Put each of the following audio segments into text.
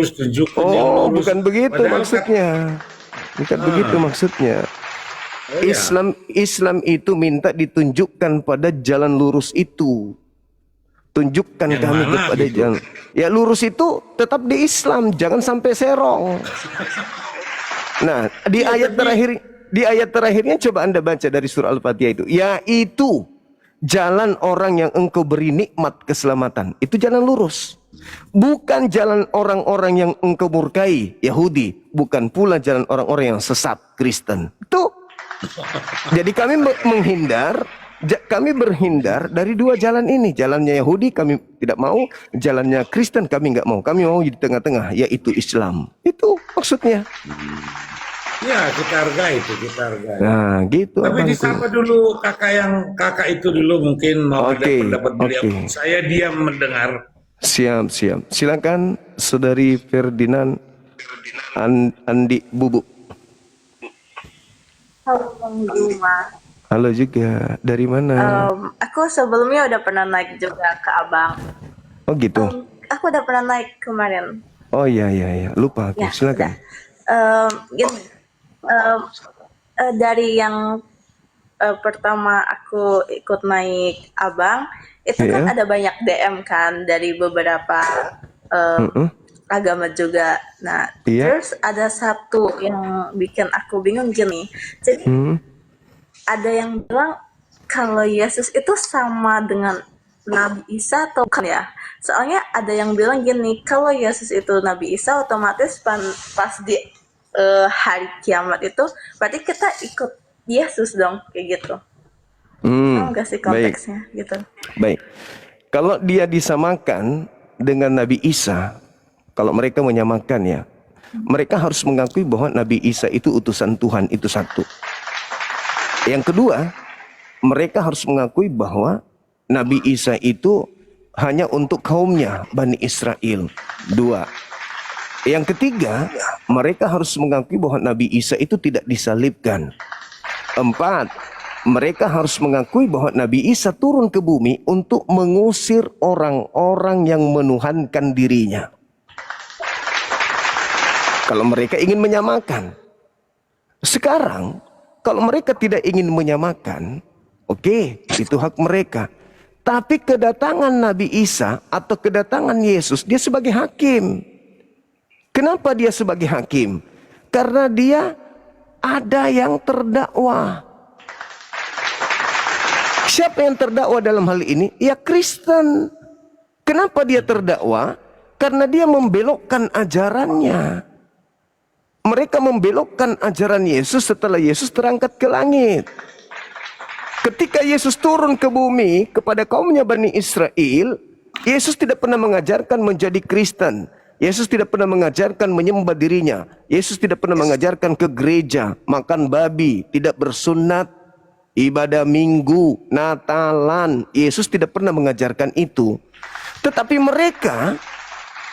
lurus, tunjukkan yang Oh, lurus. bukan begitu Padahal kan, maksudnya. Bukan begitu maksudnya. oh ya, Islam itu minta ditunjukkan pada jalan lurus itu. Tunjukkan yang kami mana kepada gitu? jalan. Ya lurus itu tetap di Islam, jangan sampai serong. Nah, Iya, tapi di ayat terakhirnya coba Anda baca dari surah Al-Fatihah itu. Yaitu jalan orang yang engkau beri nikmat keselamatan. Itu jalan lurus. Bukan jalan orang-orang yang engkau murkai, Yahudi. Bukan pula jalan orang-orang yang sesat, Kristen. Itu. Jadi kami berhindar dari dua jalan ini. Jalannya Yahudi kami tidak mau, jalannya Kristen kami nggak mau. Kami mau di tengah-tengah, yaitu Islam. Itu maksudnya. ya kita hargai itu, kita hargai. Nah, gitu Tapi abangku. disapa dulu kakak itu dulu, mungkin mau ada Oke, pendapat beliau. oke. Saya diam mendengar. Siap, siap. Silakan Saudari Ferdinand Andi Bubuk. Halo Bang Juma. Halo juga. Dari mana? Aku sebelumnya udah pernah naik juga ke Abang. Oh gitu. Aku udah pernah naik kemarin. Oh iya iya iya. Lupa aku. Ya, Silakan. Gini, em, dari yang pertama aku ikut naik Abang, itu kan Iya. ada banyak DM kan dari beberapa em, Mm-mm. agama juga. Nah, Iya. terus ada satu yang bikin aku bingung gini. Jadi Hmm. ada yang bilang kalau Yesus itu sama dengan Nabi Isa atau bukan ya? Soalnya ada yang bilang gini, kalau Yesus itu Nabi Isa otomatis pas di hari kiamat itu berarti kita ikut Yesus dong, kayak gitu. Tahu nggak sih Baik. konteksnya gitu? Baik. Kalau dia disamakan dengan Nabi Isa, kalau mereka menyamakan ya, mereka harus mengakui bahwa Nabi Isa itu utusan Tuhan, itu satu. Yang kedua, mereka harus mengakui bahwa Nabi Isa itu hanya untuk kaumnya, Bani Israel. Dua. Yang ketiga, mereka harus mengakui bahwa Nabi Isa itu tidak disalibkan. Empat, mereka harus mengakui bahwa Nabi Isa turun ke bumi untuk mengusir orang-orang yang menuhankan dirinya. Kalau mereka ingin menyamakan. Sekarang, kalau mereka tidak ingin menyamakan, oke, itu hak mereka. Tapi kedatangan Nabi Isa atau kedatangan Yesus, dia sebagai hakim. Kenapa dia sebagai hakim? Karena dia ada yang terdakwa. Siapa yang terdakwa dalam hal ini? Ya Kristen. Kenapa dia terdakwa? Karena dia membelokkan ajarannya. Mereka membelokkan ajaran Yesus setelah Yesus terangkat ke langit. Ketika Yesus turun ke bumi kepada kaumnya Bani Israel, Yesus tidak pernah mengajarkan menjadi Kristen. Yesus tidak pernah mengajarkan menyembah dirinya. Yesus tidak pernah mengajarkan ke gereja, makan babi, tidak bersunat, ibadah minggu, Natalan. Yesus tidak pernah mengajarkan itu. Tetapi mereka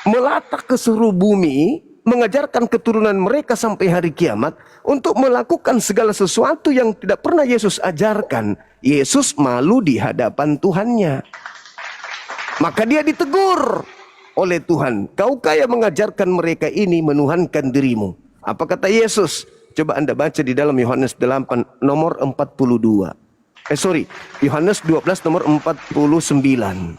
melata ke seluruh bumi, mengajarkan keturunan mereka sampai hari kiamat untuk melakukan segala sesuatu yang tidak pernah Yesus ajarkan. Yesus malu di hadapan Tuhannya. Maka dia ditegur oleh Tuhan. Kau kaya mengajarkan mereka ini menuhankan dirimu. Apa kata Yesus? Coba Anda baca di dalam Yohanes 8 nomor 42. Yohanes 12 nomor 49.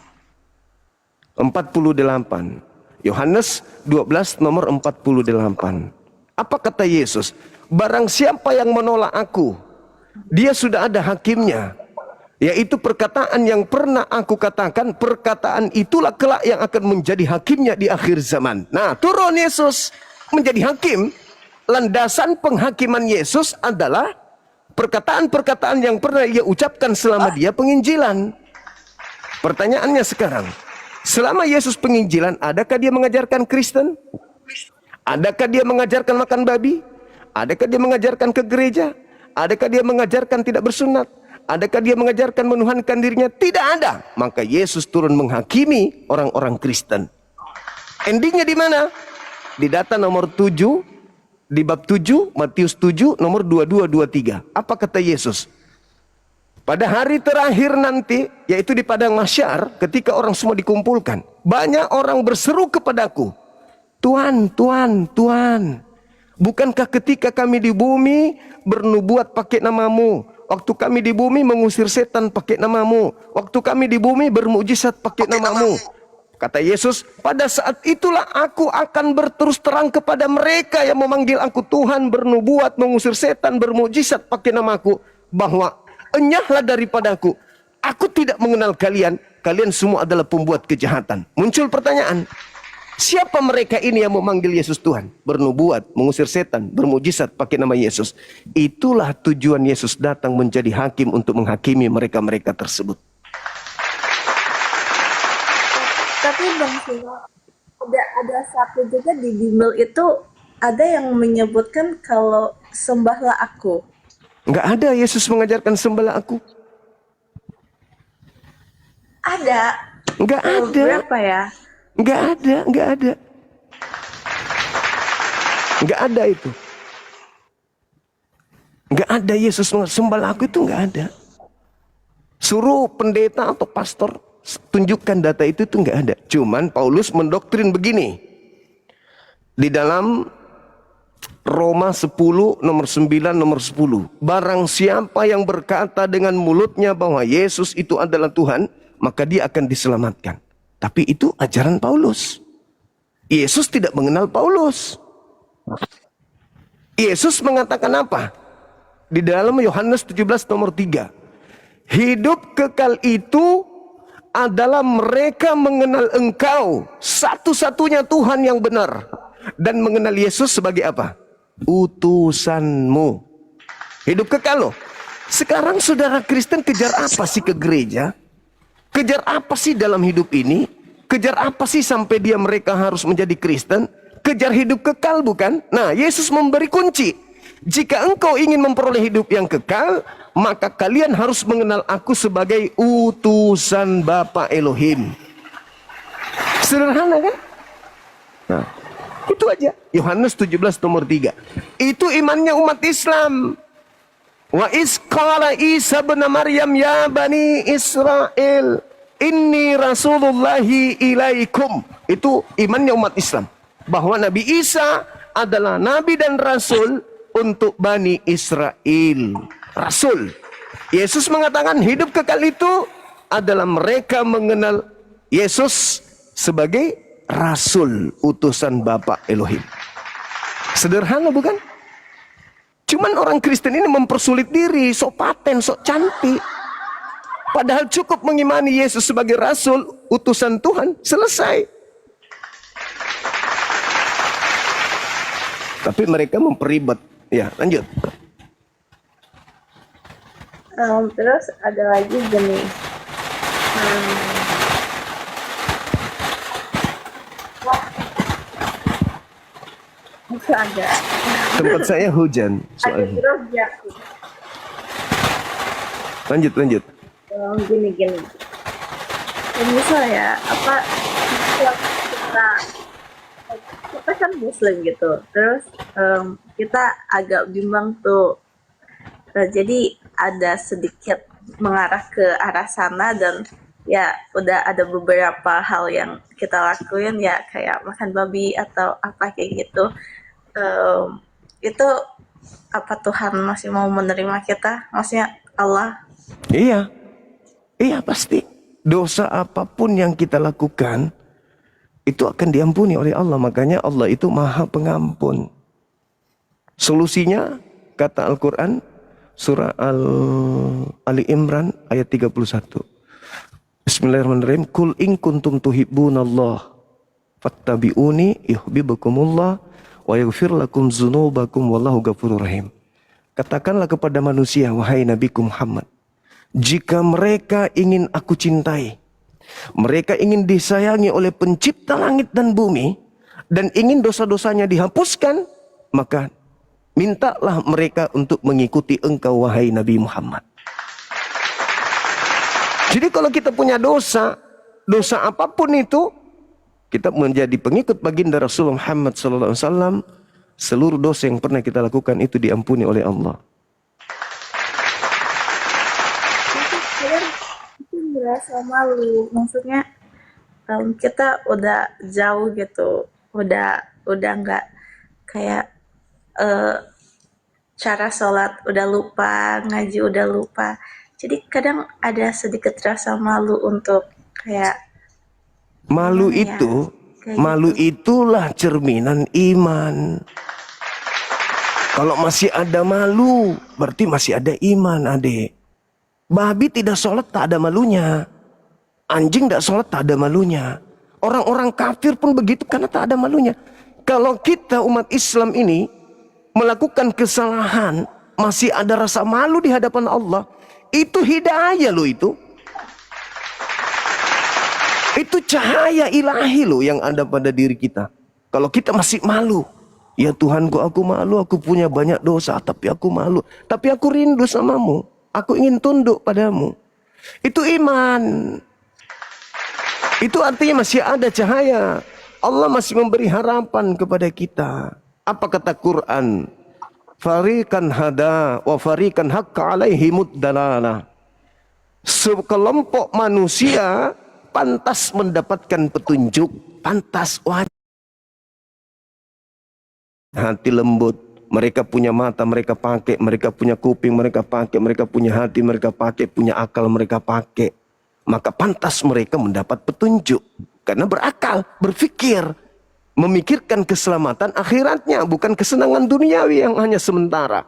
48. Yohanes 12 nomor 48. Apa kata Yesus? Barang siapa yang menolak aku, dia sudah ada hakimnya. Yaitu perkataan yang pernah aku katakan, perkataan itulah kelak yang akan menjadi hakimnya di akhir zaman. Nah, turun Yesus menjadi hakim. Landasan penghakiman Yesus adalah perkataan-perkataan yang pernah ia ucapkan selama dia penginjilan. Pertanyaannya sekarang, selama Yesus penginjilan, adakah dia mengajarkan Kristen? Adakah dia mengajarkan makan babi? Adakah dia mengajarkan ke gereja? Adakah dia mengajarkan tidak bersunat? Adakah dia mengajarkan menuhankan dirinya? Tidak ada. Maka Yesus turun menghakimi orang-orang Kristen. Endingnya di mana? Di data nomor 7, di bab 7, Matius 7, nomor 22-23. Apa kata Yesus? Pada hari terakhir nanti, yaitu di padang mahsyar, ketika orang semua dikumpulkan, banyak orang berseru kepadaku, Tuhan, Tuhan, Tuhan. Bukankah ketika kami di bumi bernubuat pakai namamu? Waktu kami di bumi mengusir setan pakai namamu. Waktu kami di bumi bermujizat pakai namamu. Kata Yesus, pada saat itulah aku akan berterus terang kepada mereka yang memanggil aku Tuhan, bernubuat, mengusir setan, bermujizat pakai namaku. Bahwa enyahlah daripadaku. Aku tidak mengenal kalian. Kalian semua adalah pembuat kejahatan. Muncul pertanyaan. Siapa mereka ini yang memanggil Yesus Tuhan? Bernubuat, mengusir setan, bermujizat pakai nama Yesus. Itulah tujuan Yesus datang menjadi hakim untuk menghakimi mereka-mereka tersebut. Tapi Bang Simo, ada satu juga di Bimbel itu ada yang menyebutkan kalau sembahlah aku. Enggak ada Yesus mengajarkan sembahlah aku. Ada. Enggak ada. Berapa ya? Enggak ada, enggak ada. Enggak ada itu. Enggak ada Yesus sembahlah aku, itu enggak ada. Suruh pendeta atau pastor tunjukkan data itu enggak ada. Cuman Paulus mendoktrin begini. Di dalam Roma 10 nomor 9 nomor 10. Barang siapa yang berkata dengan mulutnya bahwa Yesus itu adalah Tuhan, maka dia akan diselamatkan. Tapi itu ajaran Paulus. Yesus tidak mengenal Paulus. Yesus mengatakan apa? Di dalam Yohanes 17 nomor 3. Hidup kekal itu adalah mereka mengenal engkau, satu-satunya Tuhan yang benar. Dan mengenal Yesus sebagai apa? Utusanmu. Hidup kekal loh. Sekarang saudara Kristen kejar apa sih ke gereja? Kejar apa sih dalam hidup ini? Kejar apa sih sampai mereka harus menjadi Kristen? Kejar hidup kekal bukan? Nah, Yesus memberi kunci. Jika engkau ingin memperoleh hidup yang kekal, maka kalian harus mengenal aku sebagai utusan Bapa Elohim. Sederhana kan? Nah, itu aja. Yohanes 17 nomor 3. Itu imannya umat Islam. Wa isqala Isa bin Maryam ya bani Israel inni rasulullahi ilaikum. Itu imannya umat Islam, bahwa Nabi Isa adalah nabi dan rasul untuk Bani Israel. Rasul. Yesus mengatakan hidup kekal itu adalah mereka mengenal Yesus sebagai rasul, utusan Bapa Elohim. Sederhana bukan? Cuman orang Kristen ini mempersulit diri, sok paten, sok cantik. Padahal cukup mengimani Yesus sebagai rasul, utusan Tuhan, selesai. Tapi mereka memperibet. Ya, lanjut. Terus ada lagi gini. Itu ada. Tempat saya hujan. Ada Soalnya. terus ya. Lanjut. Gini. Dan misal ya, kita kan Muslim gitu. Terus kita agak bimbang tuh. Jadi ada sedikit mengarah ke arah sana dan ya udah ada beberapa hal yang kita lakuin ya kayak makan babi atau apa kayak gitu. Itu apa Tuhan masih mau menerima kita? Maksudnya Allah? Iya pasti. Dosa apapun yang kita lakukan itu akan diampuni oleh Allah. Makanya Allah itu Maha Pengampun. Solusinya kata Al-Quran surah Ali Imran ayat 31. Bismillahirrahmanirrahim. Kul in kuntum tuhibbunallah fattabi'uni yuhibbukumullah wa yaghfir lakum dzunubakum wallahu ghafurur rahim. Katakanlah kepada manusia, wahai Nabiku Muhammad, jika mereka ingin aku cintai, mereka ingin disayangi oleh pencipta langit dan bumi, dan ingin dosa-dosanya dihapuskan, maka mintalah mereka untuk mengikuti engkau, wahai Nabi Muhammad. Jadi kalau kita punya dosa apapun itu, kita menjadi pengikut baginda Rasulullah Muhammad SAW, seluruh dosa yang pernah kita lakukan itu diampuni oleh Allah. Merasa malu, maksudnya kita udah jauh gitu udah nggak kayak eh, cara sholat udah lupa, ngaji udah lupa. Jadi kadang ada sedikit rasa malu untuk kayak Malu gimana ya, itu, kayak malu gitu. itulah cerminan iman. Kalau masih ada malu, berarti masih ada iman, adik. Babi tidak sholat tak ada malunya. Anjing tidak sholat tak ada malunya. Orang-orang kafir pun begitu karena tak ada malunya. Kalau kita umat Islam ini melakukan kesalahan, masih ada rasa malu di hadapan Allah, itu hidayah loh itu. Itu cahaya ilahi loh yang ada pada diri kita. Kalau kita masih malu, ya Tuhanku aku malu, aku punya banyak dosa, tapi aku malu. Tapi aku rindu samamu, aku ingin tunduk padamu. Itu iman. Itu artinya masih ada cahaya. Allah masih memberi harapan kepada kita. Apa kata Quran? Fariqan hada wa fariqan haqqa alaihimud dalalah. Sekelompok manusia pantas mendapatkan petunjuk, pantas wajib. Hati lembut, mereka punya mata, mereka pakai, mereka punya kuping, mereka pakai, mereka punya hati, mereka pakai, punya akal, mereka pakai. Maka pantas mereka mendapat petunjuk. Karena berakal, berpikir, memikirkan keselamatan akhiratnya, bukan kesenangan duniawi yang hanya sementara.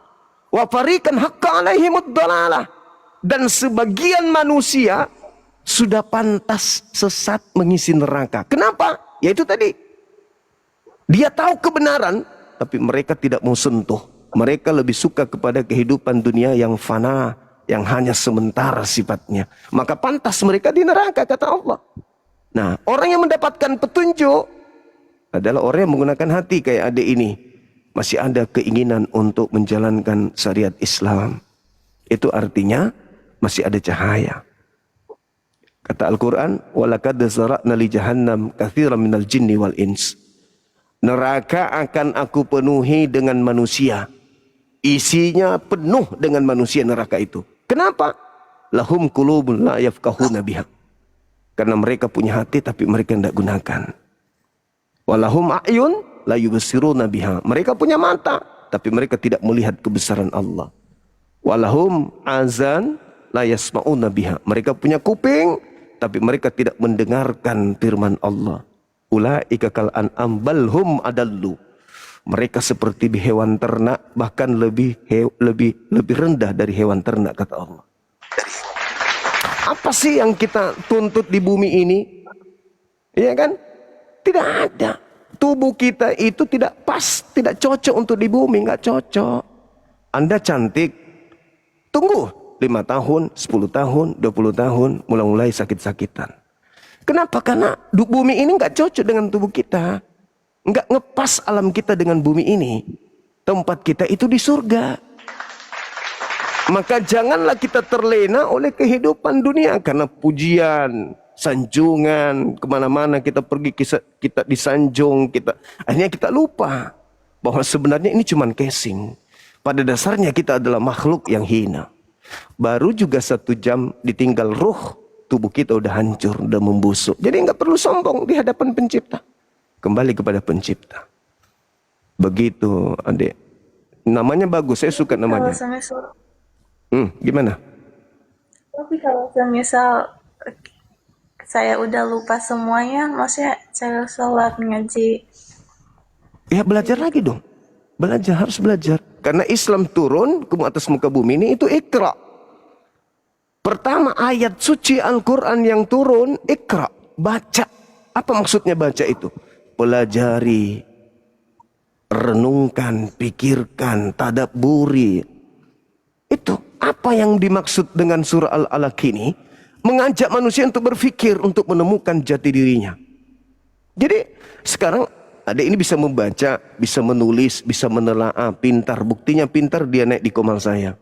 Wa fariqan haqqa alaihimud dalalah. Dan sebagian manusia sudah pantas sesat mengisi neraka. Kenapa? Ya itu tadi. Dia tahu kebenaran, tapi mereka tidak mau sentuh. Mereka lebih suka kepada kehidupan dunia yang fana, yang hanya sementara sifatnya. Maka pantas mereka di neraka, kata Allah. Nah, orang yang mendapatkan petunjuk adalah orang yang menggunakan hati kayak adik ini. Masih ada keinginan untuk menjalankan syariat Islam. Itu artinya masih ada cahaya. Kata Al-Quran, وَلَقَدْ زَرَعْنَا لِجَهَنَّمَ كَثِيرًا مِنَ الْجِنِّ وَالْإِنسِ. Neraka akan aku penuhi dengan manusia. Isinya penuh dengan manusia neraka itu. Kenapa? Lahum qulubun la yafqahuna biha. Karena mereka punya hati tapi mereka tidak gunakan. Walahum a'yun la yubsiruna biha. Mereka punya mata tapi mereka tidak melihat kebesaran Allah. Walahum azan la yasma'una biha. Mereka punya kuping tapi mereka tidak mendengarkan firman Allah. Ulaika kal an'am bal hum adallu. Mereka seperti hewan ternak, bahkan lebih rendah dari hewan ternak, kata Allah. Apa sih yang kita tuntut di bumi ini? Ya kan? Tidak ada. Tubuh kita itu tidak pas, tidak cocok untuk di bumi, nggak cocok. Anda cantik, tunggu 5 tahun, 10 tahun, 20 tahun, mulai sakit-sakitan. Kenapa? Karena bumi ini nggak cocok dengan tubuh kita. Nggak ngepas alam kita dengan bumi ini. Tempat kita itu di surga. Maka janganlah kita terlena oleh kehidupan dunia. Karena pujian, sanjungan, kemana-mana kita pergi, kita disanjung. Akhirnya kita lupa bahwa sebenarnya ini cuma casing. Pada dasarnya kita adalah makhluk yang hina. Baru juga 1 jam ditinggal ruh, tubuh kita udah hancur, udah membusuk. Jadi nggak perlu sombong di hadapan pencipta. Kembali kepada pencipta. Begitu adik. Namanya bagus, saya suka namanya. Gimana? Tapi kalau semisal saya udah lupa semuanya, maksudnya saya sholat, ngaji. Ya belajar lagi dong. Belajar, harus belajar. Karena Islam turun ke atas muka bumi ini itu Iqra. Pertama ayat suci Al-Quran yang turun, Iqra. Baca. Apa maksudnya baca itu? Pelajari, renungkan, pikirkan, tadabburi. Itu apa yang dimaksud dengan surah Al-Alaq ini? Mengajak manusia untuk berpikir, untuk menemukan jati dirinya. Jadi sekarang adik ini bisa membaca, bisa menulis, bisa menelaah, pintar. Buktinya pintar, dia naik di komal saya.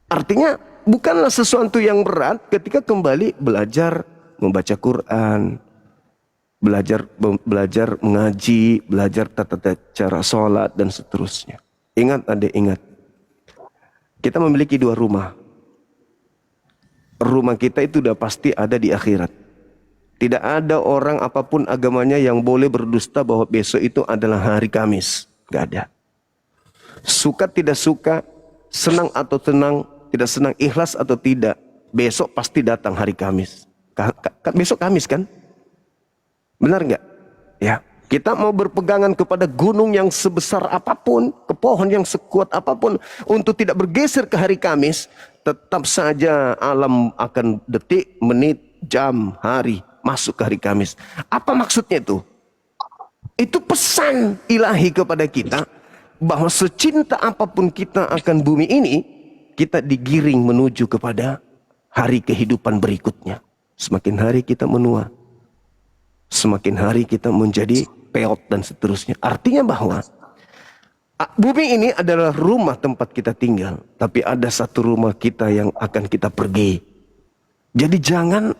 Artinya bukanlah sesuatu yang berat ketika kembali belajar membaca Quran, belajar mengaji, belajar tata cara sholat dan seterusnya. Ingat adik, ingat. Kita memiliki 2 rumah. Rumah kita itu udah pasti ada di akhirat. Tidak ada orang apapun agamanya yang boleh berdusta bahwa besok itu adalah hari Kamis. Gak ada. Suka tidak suka, senang atau tenang, tidak senang, ikhlas atau tidak, besok pasti datang hari Kamis. Besok Kamis kan? Benar nggak? Ya. Kita mau berpegangan kepada gunung yang sebesar apapun, ke pohon yang sekuat apapun, untuk tidak bergeser ke hari Kamis, tetap saja alam akan detik, menit, jam, hari masuk ke hari Kamis. Apa maksudnya itu? Itu pesan ilahi kepada kita bahwa secinta apapun kita akan bumi ini, kita digiring menuju kepada hari kehidupan berikutnya. Semakin hari kita menua, semakin hari kita menjadi peot dan seterusnya. Artinya bahwa bumi ini adalah rumah tempat kita tinggal, tapi ada satu rumah kita yang akan kita pergi. Jadi jangan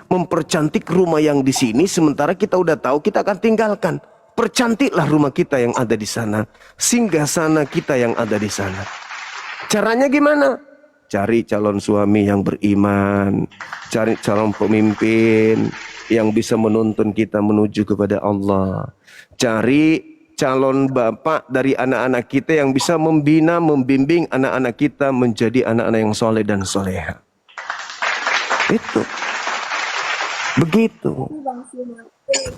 mempercantik rumah yang di sini sementara kita udah tahu kita akan tinggalkan. Percantiklah rumah kita yang ada di sana, singgah sana kita yang ada di sana. Caranya gimana? Cari calon suami yang beriman, cari calon pemimpin yang bisa menuntun kita menuju kepada Allah. Cari calon bapak dari anak-anak kita yang bisa membina, membimbing anak-anak kita menjadi anak-anak yang soleh dan soleha. Itu. Begitu.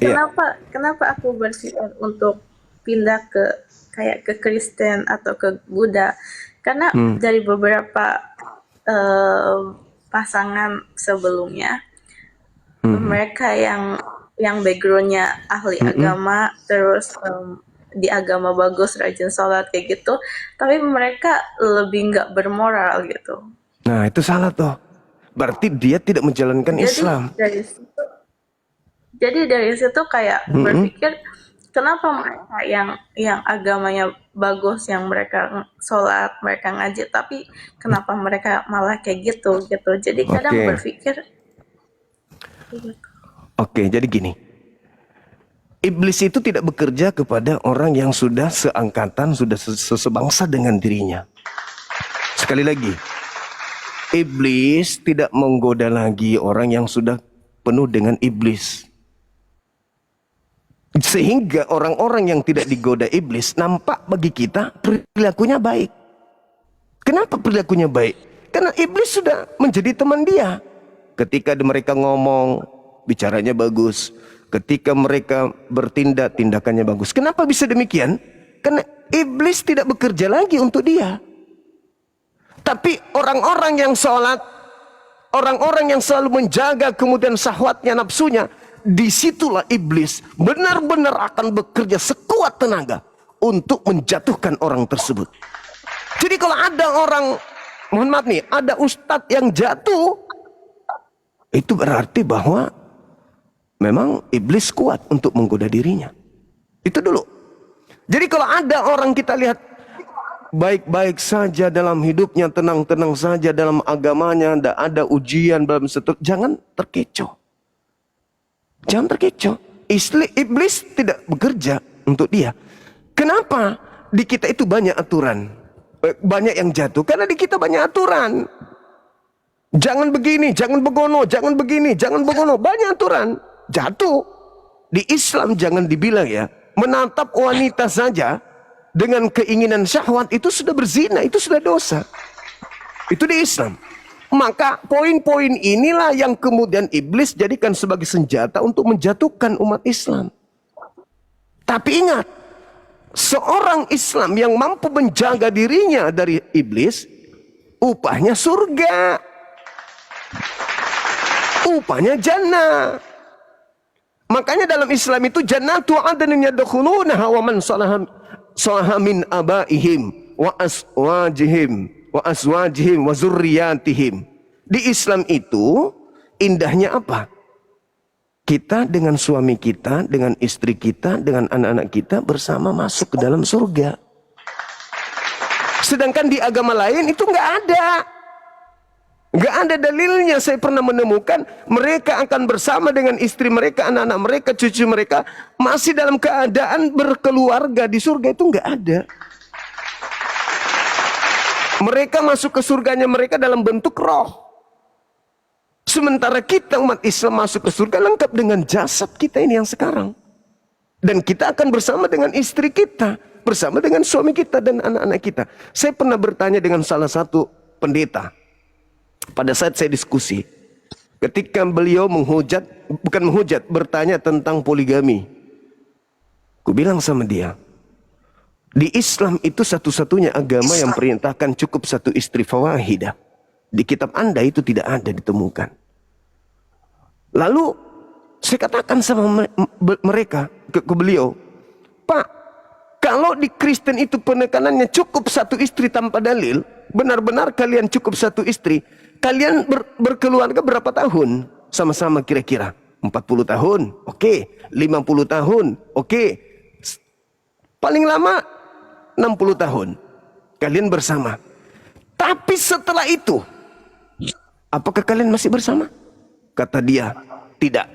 Kenapa aku berpikir untuk pindah ke Kristen atau ke Buddha? Karena dari beberapa pasangan sebelumnya, mereka yang backgroundnya ahli agama, terus di agama bagus, rajin sholat kayak gitu, tapi mereka lebih nggak bermoral gitu. Nah itu salah tuh. Berarti dia tidak menjalankan Islam. Jadi dari situ kayak berpikir, kenapa mereka yang agamanya bagus, yang mereka sholat, mereka ngaji, tapi kenapa mereka malah kayak gitu. Jadi kadang berpikir. Oke, jadi gini. Iblis itu tidak bekerja kepada orang yang sudah seangkatan, sudah sebangsa dengan dirinya. Sekali lagi, iblis tidak menggoda lagi orang yang sudah penuh dengan iblis. Sehingga orang-orang yang tidak digoda iblis nampak bagi kita perilakunya baik. Kenapa perilakunya baik? Karena iblis sudah menjadi teman dia. Ketika mereka ngomong, bicaranya bagus. Ketika mereka bertindak, tindakannya bagus. Kenapa bisa demikian? Karena iblis tidak bekerja lagi untuk dia. Tapi orang-orang yang sholat, orang-orang yang selalu menjaga kemudian syahwatnya, nafsunya, disitulah iblis benar-benar akan bekerja sekuat tenaga untuk menjatuhkan orang tersebut. Jadi kalau ada orang, mohon maaf nih, ada ustadz yang jatuh, itu berarti bahwa memang iblis kuat untuk menggoda dirinya. Itu dulu. Jadi kalau ada orang kita lihat baik-baik saja dalam hidupnya, tenang-tenang saja dalam agamanya, tidak ada ujian dalam seterusnya, jangan terkecoh. Jangan terkecoh. Iblis tidak bekerja untuk dia. Kenapa? Di kita itu banyak aturan. Banyak yang jatuh. Karena di kita banyak aturan. Jangan begini, jangan begono, jangan begini, jangan begono. Banyak aturan. Jatuh. Di Islam jangan dibilang ya, menatap wanita saja dengan keinginan syahwat itu sudah berzina, itu sudah dosa. Itu di Islam. Maka poin-poin inilah yang kemudian iblis jadikan sebagai senjata untuk menjatuhkan umat Islam. Tapi ingat, seorang Islam yang mampu menjaga dirinya dari iblis, upahnya surga. Upahnya jannah. Makanya dalam Islam itu jannatu adnin yadkhulunaha wa man salaha min abaihim wa azwajihim wa zurriyatihim. Di Islam itu indahnya apa? Kita dengan suami kita, dengan istri kita, dengan anak-anak kita bersama masuk ke dalam surga. Sedangkan di agama lain itu nggak ada. Nggak ada dalilnya. Saya pernah menemukan mereka akan bersama dengan istri mereka, anak-anak mereka, cucu mereka masih dalam keadaan berkeluarga di surga. Itu nggak ada. Mereka masuk ke surganya mereka dalam bentuk roh. Sementara kita umat Islam masuk ke surga lengkap dengan jasad kita ini yang sekarang. Dan kita akan bersama dengan istri kita, bersama dengan suami kita dan anak-anak kita. Saya pernah bertanya dengan salah satu pendeta pada saat saya diskusi. Ketika beliau bertanya tentang poligami. Ku bilang sama dia, di Islam itu satu-satunya agama yang perintahkan cukup satu istri fawahidah. Di kitab Anda itu tidak ada ditemukan. Lalu saya katakan sama mereka, ke beliau, Pak, kalau di Kristen itu penekanannya cukup satu istri tanpa dalil, benar-benar kalian cukup satu istri, kalian berkeluarga berapa tahun? Sama-sama kira-kira 40 tahun, oke. 50 tahun, oke. Paling lama 60 tahun kalian bersama. Tapi setelah itu, apakah kalian masih bersama? Kata dia, tidak.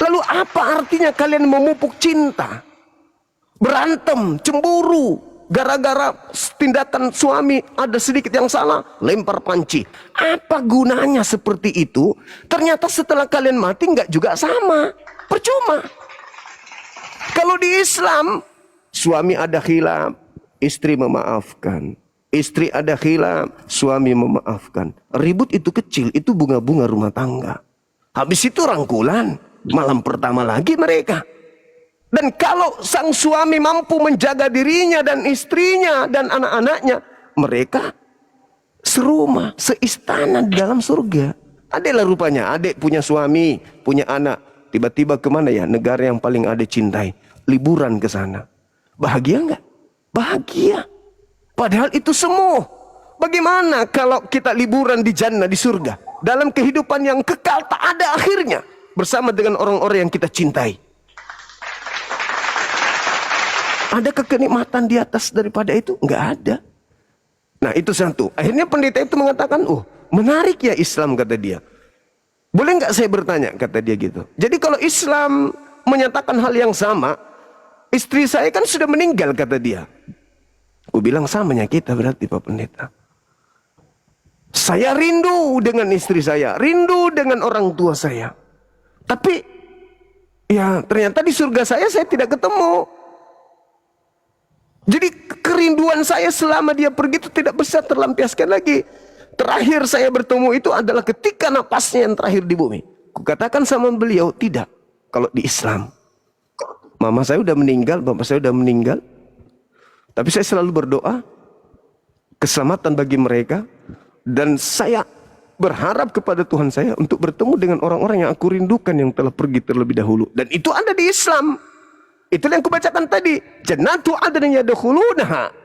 Lalu apa artinya kalian memupuk cinta? Berantem, cemburu, gara-gara tindakan suami ada sedikit yang salah, lempar panci. Apa gunanya seperti itu? Ternyata setelah kalian mati nggak juga sama. Percuma. Kalau di Islam, suami ada khilaf, istri memaafkan. Istri ada khilaf, suami memaafkan. Ribut itu kecil, itu bunga-bunga rumah tangga. Habis itu rangkulan, malam pertama lagi mereka. Dan kalau sang suami mampu menjaga dirinya dan istrinya dan anak-anaknya, mereka serumah, seistana di dalam surga. Adalah rupanya, adik punya suami, punya anak. Tiba-tiba kemana ya? Negara yang paling adik cintai. Liburan ke sana. Bahagia enggak? Bahagia. Padahal itu semua. Bagaimana kalau kita liburan di jannah, di surga? Dalam kehidupan yang kekal tak ada akhirnya. Bersama dengan orang-orang yang kita cintai. Adakah kenikmatan di atas daripada itu? Enggak ada. Nah itu satu. Akhirnya pendeta itu mengatakan, oh menarik ya Islam, kata dia. Boleh nggak saya bertanya, kata dia gitu. Jadi kalau Islam menyatakan hal yang sama, istri saya kan sudah meninggal, kata dia. Aku bilang samanya kita berarti Pak Pendeta. Saya rindu dengan istri saya, rindu dengan orang tua saya. Tapi ya ternyata di surga saya tidak ketemu. Jadi kerinduan saya selama dia pergi itu tidak bisa terlampiaskan lagi. Terakhir saya bertemu itu adalah ketika napasnya yang terakhir di bumi. Kukatakan sama beliau, tidak. Kalau di Islam, mama saya udah meninggal, bapak saya udah meninggal. Tapi saya selalu berdoa keselamatan bagi mereka. Dan saya berharap kepada Tuhan saya untuk bertemu dengan orang-orang yang aku rindukan yang telah pergi terlebih dahulu. Dan itu ada di Islam. Itulah yang kubacakan tadi. Jannatu adnin yadkhulunaha.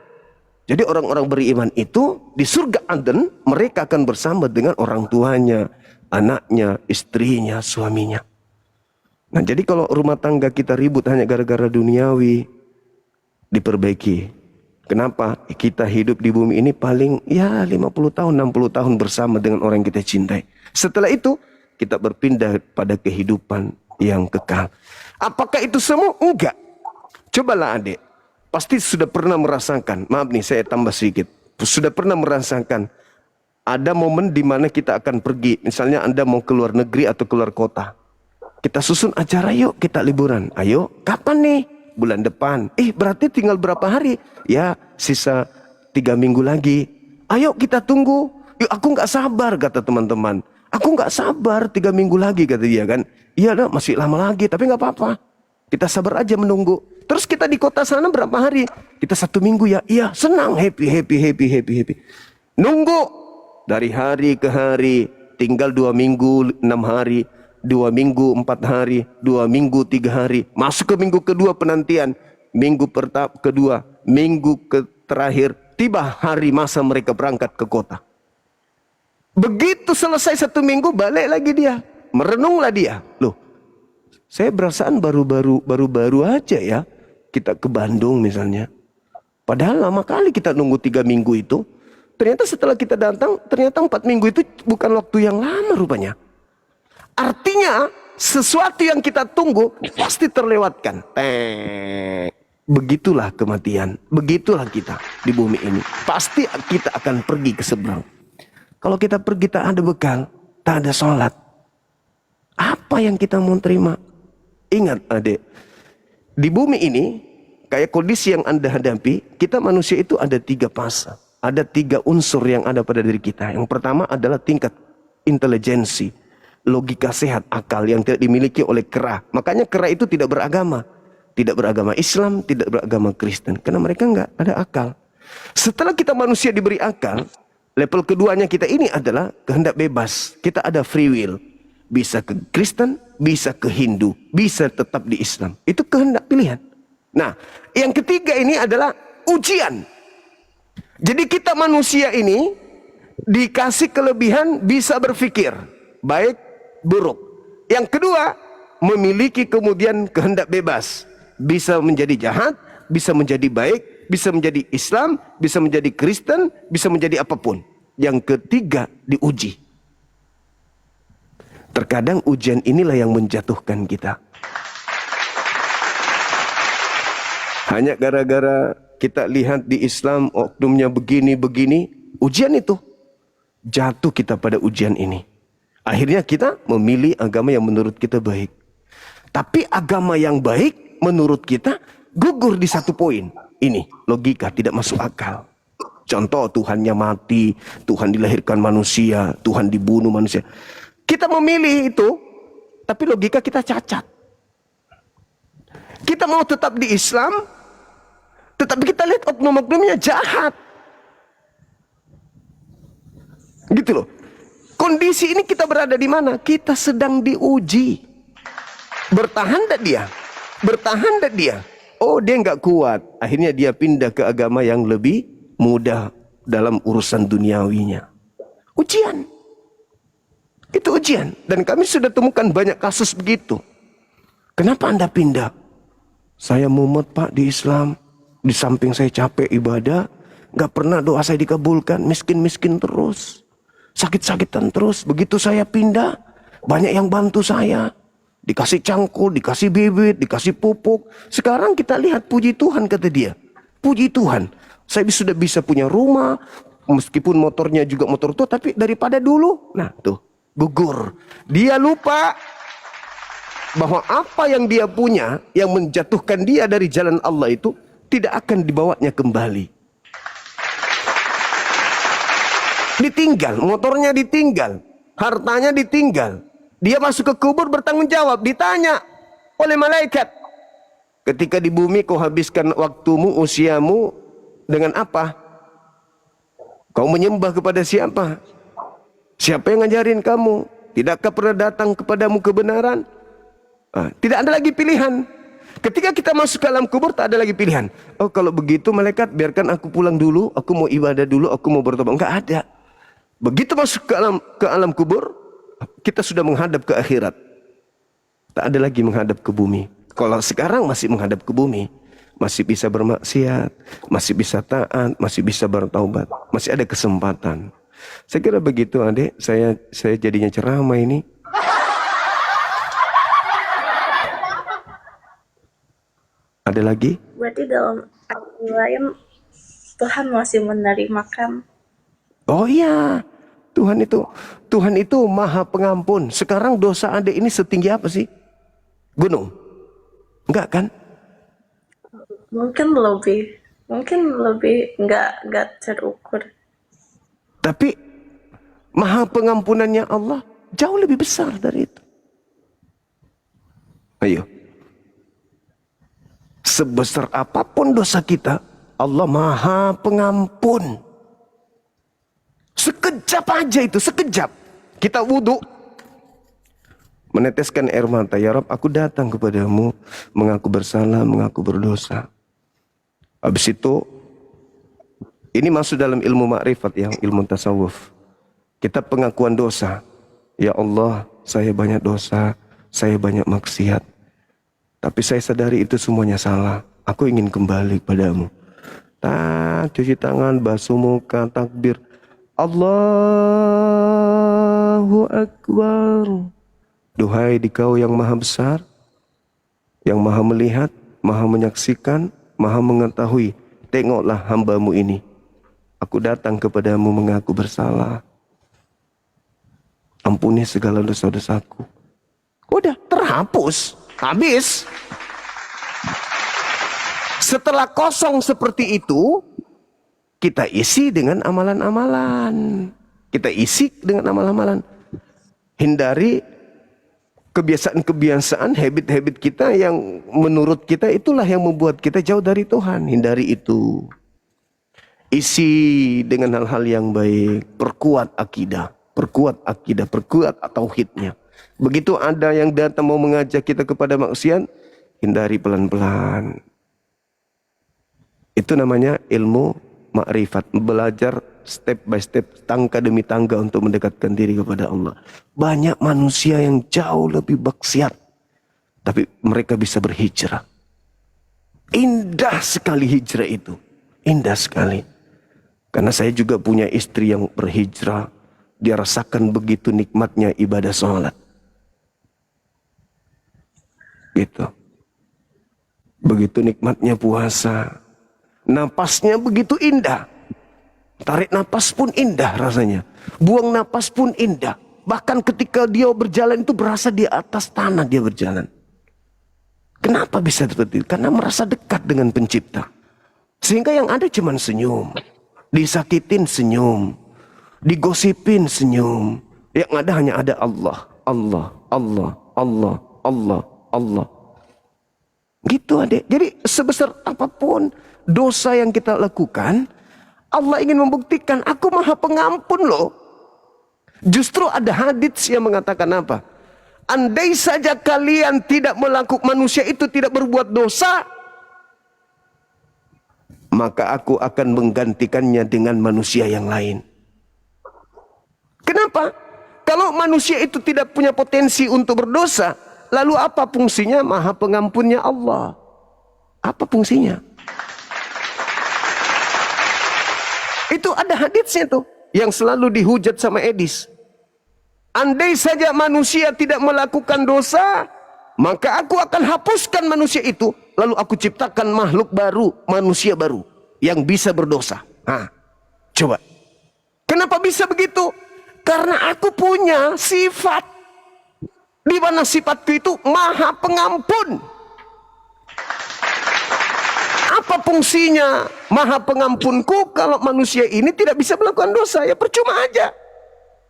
Jadi orang-orang beriman itu di surga Aden, mereka akan bersama dengan orang tuanya, anaknya, istrinya, suaminya. Nah jadi kalau rumah tangga kita ribut hanya gara-gara duniawi, diperbaiki. Kenapa? Kita hidup di bumi ini paling ya 50 tahun, 60 tahun bersama dengan orang yang kita cintai. Setelah itu kita berpindah pada kehidupan yang kekal. Apakah itu semua? Enggak. Cobalah adik. Pasti sudah pernah merasakan, maaf nih saya tambah sedikit. Sudah pernah merasakan ada momen di mana kita akan pergi. Misalnya Anda mau keluar negeri atau keluar kota. Kita susun acara, yuk kita liburan. Ayo, kapan nih? Bulan depan. Berarti tinggal berapa hari? Ya, sisa 3 minggu lagi. Ayo kita tunggu. Yuk, aku nggak sabar, kata teman-teman. Aku nggak sabar 3 minggu lagi, kata dia kan. Iya dah, masih lama lagi, tapi nggak apa-apa. Kita sabar aja menunggu. Terus kita di kota sana berapa hari? Kita 1 minggu ya. Iya, senang, happy. Nunggu dari hari ke hari. Tinggal 2 minggu 6 hari. 2 minggu 4 hari. 2 minggu 3 hari. Masuk ke minggu kedua penantian. Minggu kedua. Minggu terakhir. Tiba hari masa mereka berangkat ke kota. Begitu selesai 1 minggu, balik lagi dia. Merenunglah dia. Loh, saya berasaan baru-baru aja ya. Kita ke Bandung misalnya. Padahal lama kali kita nunggu 3 minggu itu. Ternyata setelah kita datang, ternyata 4 minggu itu bukan waktu yang lama rupanya. Artinya, sesuatu yang kita tunggu pasti terlewatkan. Begitulah kematian. Begitulah kita di bumi ini. Pasti kita akan pergi ke seberang. Kalau kita pergi tak ada bekal, tak ada sholat. Apa yang kita mau terima? Ingat adik, di bumi ini, kayak kondisi yang Anda hadapi, kita manusia itu ada 3 fase. Ada 3 unsur yang ada pada diri kita. Yang pertama adalah tingkat intelijensi, logika sehat, akal yang tidak dimiliki oleh kera. Makanya kera itu tidak beragama. Tidak beragama Islam, tidak beragama Kristen. Karena mereka nggak ada akal. Setelah kita manusia diberi akal, level keduanya kita ini adalah kehendak bebas. Kita ada free will. Bisa ke Kristen, bisa ke Hindu, bisa tetap di Islam. Itu kehendak pilihan. Nah, yang ketiga ini adalah ujian. Jadi kita manusia ini dikasih kelebihan bisa berpikir, baik, buruk. Yang kedua, memiliki kemudian kehendak bebas. Bisa menjadi jahat, bisa menjadi baik, bisa menjadi Islam, bisa menjadi Kristen, bisa menjadi apapun. Yang ketiga, diuji. Terkadang ujian inilah yang menjatuhkan kita. Hanya gara-gara kita lihat di Islam oknumnya begini-begini, ujian itu. Jatuh kita pada ujian ini. Akhirnya kita memilih agama yang menurut kita baik. Tapi agama yang baik menurut kita gugur di satu poin. Ini logika tidak masuk akal. Contoh, Tuhannya mati, Tuhan dilahirkan manusia, Tuhan dibunuh manusia. Kita memilih itu, tapi logika kita cacat. Kita mau tetap di Islam, tetapi kita lihat oknum-oknumnya jahat. Gitu loh. Kondisi ini kita berada di mana? Kita sedang diuji. Bertahan tak dia? Bertahan tak dia? Oh, dia nggak kuat. Akhirnya dia pindah ke agama yang lebih mudah dalam urusan duniawinya. Ujian. Itu ujian. Dan kami sudah temukan banyak kasus begitu. Kenapa Anda pindah? Saya mumet Pak di Islam. Di samping saya capek ibadah, nggak pernah doa saya dikabulkan. Miskin-miskin terus. Sakit-sakitan terus. Begitu saya pindah, banyak yang bantu saya. Dikasih cangkul, dikasih bibit, dikasih pupuk. Sekarang kita lihat, puji Tuhan kata dia. Puji Tuhan. Saya sudah bisa punya rumah. Meskipun motornya juga motor tua. Tapi daripada dulu. Nah tuh, gugur. Dia lupa bahwa apa yang dia punya, yang menjatuhkan dia dari jalan Allah itu, tidak akan dibawanya kembali. Ditinggal, motornya ditinggal. Hartanya ditinggal. Dia masuk ke kubur bertanggung jawab. Ditanya oleh malaikat. Ketika di bumi kau habiskan waktumu, usiamu dengan apa? Kau menyembah kepada siapa? Siapa yang ngajarin kamu? Tidakkah pernah datang kepadamu kebenaran? Tidak ada lagi pilihan. Ketika kita masuk ke alam kubur tak ada lagi pilihan. Oh kalau begitu malaikat biarkan aku pulang dulu. Aku mau ibadah dulu. Aku mau bertobat. Enggak ada. Begitu masuk ke alam kubur, kita sudah menghadap ke akhirat. Tak ada lagi menghadap ke bumi. Kalau sekarang masih menghadap ke bumi, masih bisa bermaksiat, masih bisa taat, masih bisa bertaubat, masih ada kesempatan. Saya kira begitu adik. Saya jadinya ceramah ini. Ada lagi? Berarti dalam arti lain Tuhan masih menerimakan. Oh iya, Tuhan itu maha pengampun. Sekarang dosa adik ini setinggi apa sih? Gunung? Enggak kan? Mungkin lebih nggak terukur. Tapi maha pengampunannya Allah jauh lebih besar dari itu. Ayo. Sebesar apapun dosa kita, Allah maha pengampun. Sekejap aja itu, sekejap. Kita wudhu, meneteskan air mata. Ya Rabb, aku datang kepadamu, mengaku bersalah, mengaku berdosa. Habis itu, ini masuk dalam ilmu makrifat ya, ilmu tasawuf. Kita pengakuan dosa. Ya Allah, saya banyak dosa, saya banyak maksiat. Tapi saya sadari itu semuanya salah. Aku ingin kembali kepadamu. Cuci tangan, basuh muka, takbir. Allahu Akbar. Duhai Dikau yang maha besar, yang maha melihat, maha menyaksikan, maha mengetahui. Tengoklah hambamu ini. Aku datang kepadamu mengaku bersalah. Ampuni segala dosa-dosaku. Udah terhapus, habis. Setelah kosong seperti itu, kita isi dengan amalan-amalan. Kita isi dengan amalan-amalan. Hindari kebiasaan-kebiasaan, habit-habit kita yang menurut kita itulah yang membuat kita jauh dari Tuhan. Hindari itu. Isi dengan hal-hal yang baik. Perkuat akidah, perkuat tauhidnya. Begitu ada yang datang mau mengajak kita kepada maksiat, hindari pelan-pelan. Itu namanya ilmu makrifat, belajar step by step, tangga demi tangga untuk mendekatkan diri kepada Allah. Banyak manusia yang jauh lebih maksiat, tapi mereka bisa berhijrah. Indah sekali hijrah itu, indah sekali. Karena saya juga punya istri yang berhijrah, dia rasakan begitu nikmatnya ibadah sholat. Gitu. Begitu nikmatnya puasa. Napasnya begitu indah. Tarik napas pun indah rasanya. Buang napas pun indah. Bahkan ketika dia berjalan itu berasa di atas tanah dia berjalan. Kenapa bisa seperti itu? Karena merasa dekat dengan pencipta. Sehingga yang ada cuma senyum. Disakitin senyum. Digosipin senyum. Yang ada hanya ada Allah. Allah, Allah, Allah, Allah, Allah. Gitu adik. Jadi sebesar apapun dosa yang kita lakukan, Allah ingin membuktikan, aku maha pengampun loh. Justru ada hadits yang mengatakan apa? Andai saja kalian tidak melakukan, manusia itu tidak berbuat dosa, maka aku akan menggantikannya dengan manusia yang lain. Kenapa? Kalau manusia itu tidak punya potensi untuk berdosa, lalu apa fungsinya maha pengampunnya Allah? Apa fungsinya? Itu ada haditsnya tuh yang selalu dihujat sama Edis. Andai saja manusia tidak melakukan dosa, maka aku akan hapuskan manusia itu, lalu aku ciptakan makhluk baru, manusia baru yang bisa berdosa. Nah, coba. Kenapa bisa begitu? Karena aku punya sifat, di mana sifatku itu maha pengampun. Apa fungsinya maha pengampunku kalau manusia ini tidak bisa melakukan dosa? Ya percuma aja.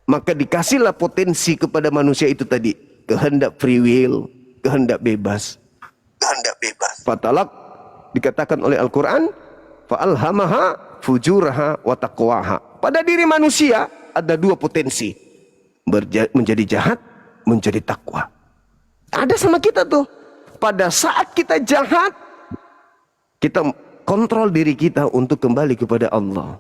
Maka dikasihlah potensi kepada manusia itu tadi. Kehendak free will, kehendak bebas. Kehendak bebas. Fatalak dikatakan oleh Al-Quran, fa'alhamaha fujuraha wa taqwaha. Pada diri manusia ada dua potensi. Menjadi jahat, menjadi takwa. Ada sama kita tuh. Pada saat kita jahat, kita kontrol diri kita untuk kembali kepada Allah.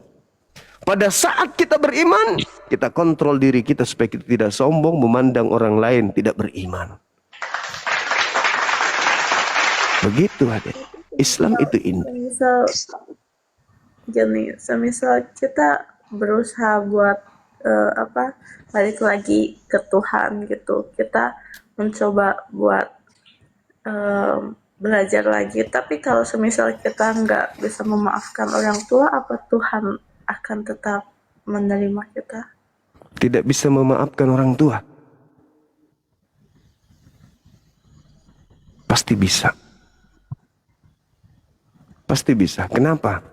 Pada saat kita beriman, kita kontrol diri kita supaya kita tidak sombong memandang orang lain tidak beriman. Begitu ada. Islam itu indah. Semisal kita berusaha buat balik lagi ke Tuhan gitu. Kita mencoba buat belajar lagi, tapi kalau semisal kita nggak bisa memaafkan orang tua, apa Tuhan akan tetap menerima kita? Tidak bisa memaafkan orang tua? Pasti bisa. Pasti bisa. Kenapa?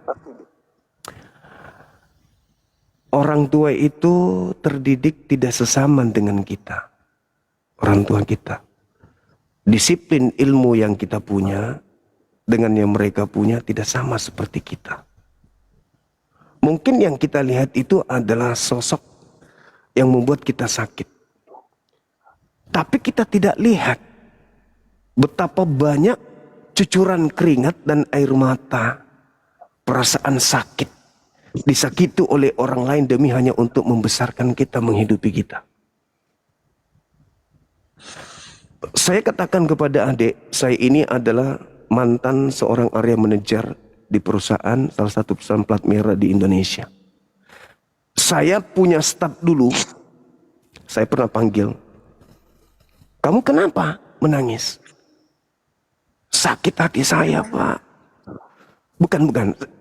Orang tua itu terdidik tidak sesaman dengan kita. Orang tua kita. Disiplin ilmu yang kita punya dengan yang mereka punya tidak sama seperti kita. Mungkin yang kita lihat itu adalah sosok yang membuat kita sakit. Tapi kita tidak lihat betapa banyak cucuran keringat dan air mata, perasaan sakit, disakiti oleh orang lain demi hanya untuk membesarkan kita, menghidupi kita. Saya katakan kepada adik, saya ini adalah mantan seorang area manajer di perusahaan, salah satu perusahaan plat merah di Indonesia. Saya punya staf dulu, saya pernah panggil, kamu kenapa menangis? Sakit hati saya, Pak. Bukan.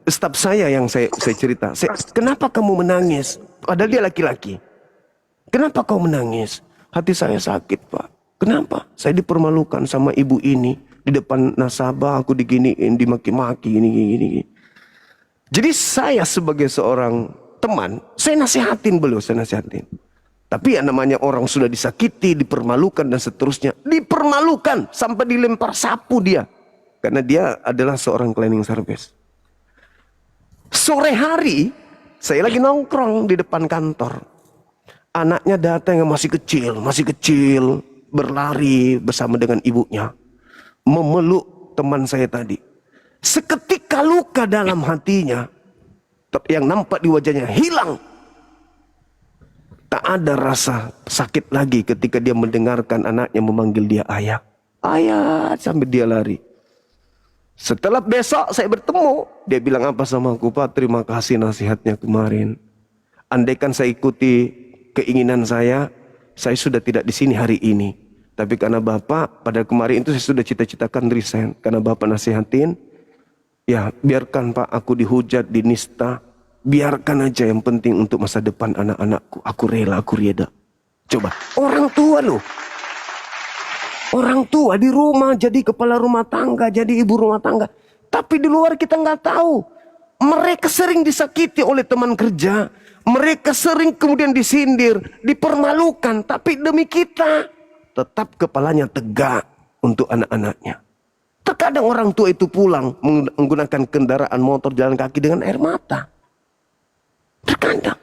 Staf saya yang saya cerita. Kenapa kamu menangis? Padahal dia laki-laki. Kenapa kau menangis? Hati saya sakit, Pak. Kenapa? Saya dipermalukan sama ibu ini. Di depan nasabah aku diginiin, dimaki-maki, gini. Jadi saya sebagai seorang teman, saya nasihatin beliau, saya nasihatin. Tapi ya namanya orang sudah disakiti, dipermalukan dan seterusnya. Dipermalukan sampai dilempar sapu dia. Karena dia adalah seorang cleaning service. Sore hari, saya lagi nongkrong di depan kantor. Anaknya datang yang masih kecil, berlari bersama dengan ibunya. Memeluk teman saya tadi. Seketika luka dalam hatinya, yang nampak di wajahnya hilang. Tak ada rasa sakit lagi ketika dia mendengarkan anaknya memanggil dia ayah. Ayah, sampai dia lari. Setelah besok saya bertemu, dia bilang apa sama aku, Pak, terima kasih nasihatnya kemarin. Andaikan saya ikuti keinginan saya sudah tidak di sini hari ini. Tapi karena Bapak pada kemarin itu saya sudah cita-citakan resign. Karena Bapak nasihatin, ya biarkan Pak aku dihujat, dinista. Biarkan aja, yang penting untuk masa depan anak-anakku. Aku rela, aku rieda. Coba, orang tua loh. Orang tua di rumah jadi kepala rumah tangga, jadi ibu rumah tangga. Tapi di luar kita nggak tahu. Mereka sering disakiti oleh teman kerja. Mereka sering kemudian disindir, dipermalukan. Tapi demi kita, tetap kepalanya tegak untuk anak-anaknya. Terkadang orang tua itu pulang menggunakan kendaraan motor, jalan kaki dengan air mata. Terkadang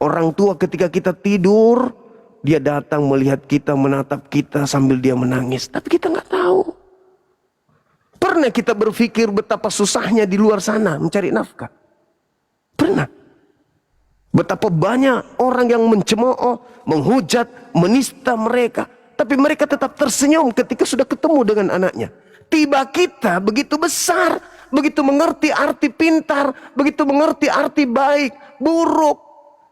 orang tua ketika kita tidur, dia datang melihat kita, menatap kita sambil dia menangis. Tapi kita nggak tahu. Pernah kita berpikir betapa susahnya di luar sana mencari nafkah? Pernah. Betapa banyak orang yang mencemooh, menghujat, menista mereka. Tapi mereka tetap tersenyum ketika sudah ketemu dengan anaknya. Tiba kita begitu besar, begitu mengerti arti pintar, begitu mengerti arti baik, buruk.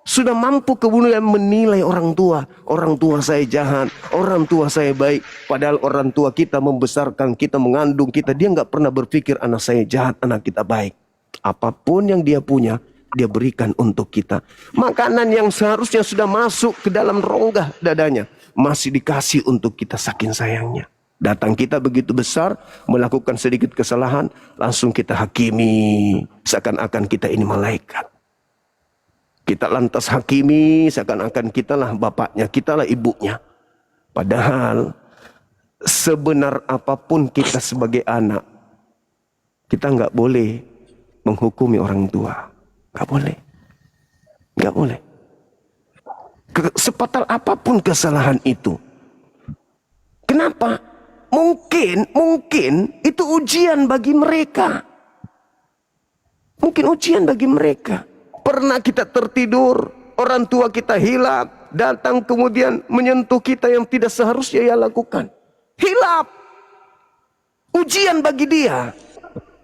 Sudah mampu kemudian menilai orang tua. Orang tua saya jahat, orang tua saya baik. Padahal orang tua kita membesarkan kita, mengandung kita. Dia nggak pernah berpikir anak saya jahat, anak kita baik. Apapun yang dia punya, dia berikan untuk kita. Makanan yang seharusnya sudah masuk ke dalam rongga dadanya, masih dikasih untuk kita saking sayangnya. Datang kita begitu besar, melakukan sedikit kesalahan, langsung kita hakimi. Seakan-akan kita ini malaikat. Kita lantas hakimi, seakan-akan kitalah bapaknya, kitalah ibunya. Padahal, sebenar apapun kita sebagai anak, kita nggak boleh menghukumi orang tua. Nggak boleh. Nggak boleh. Sepatal apapun kesalahan itu. Kenapa? Mungkin itu ujian bagi mereka. Mungkin ujian bagi mereka. Pernah kita tertidur, orang tua kita hilap, datang kemudian menyentuh kita yang tidak seharusnya ia lakukan. Hilap. Ujian bagi dia.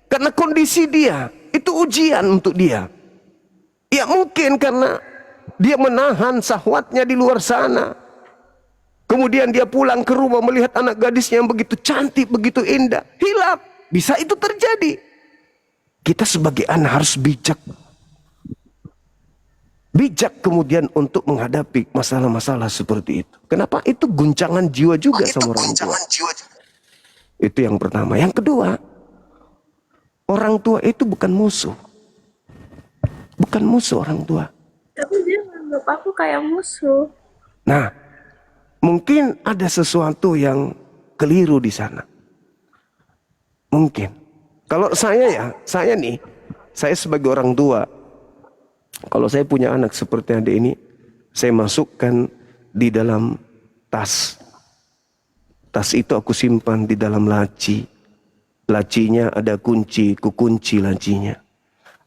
Karena kondisi dia, itu ujian untuk dia. Ya mungkin karena dia menahan syahwatnya di luar sana. Kemudian dia pulang ke rumah melihat anak gadisnya yang begitu cantik, begitu indah. Hilap. Bisa itu terjadi. Kita sebagai anak harus bijak. Bijak kemudian untuk menghadapi masalah-masalah seperti itu. Kenapa? Itu guncangan jiwa juga sama orang tua. Itu yang pertama. Yang kedua, orang tua itu bukan musuh. Bukan musuh orang tua. Tapi dia menganggap aku kayak musuh. Nah, mungkin ada sesuatu yang keliru di sana. Mungkin. Kalau saya sebagai orang tua, kalau saya punya anak seperti adik ini, saya masukkan di dalam tas. Tas itu aku simpan di dalam laci. Lacinya ada kunci, ku kunci lacinya.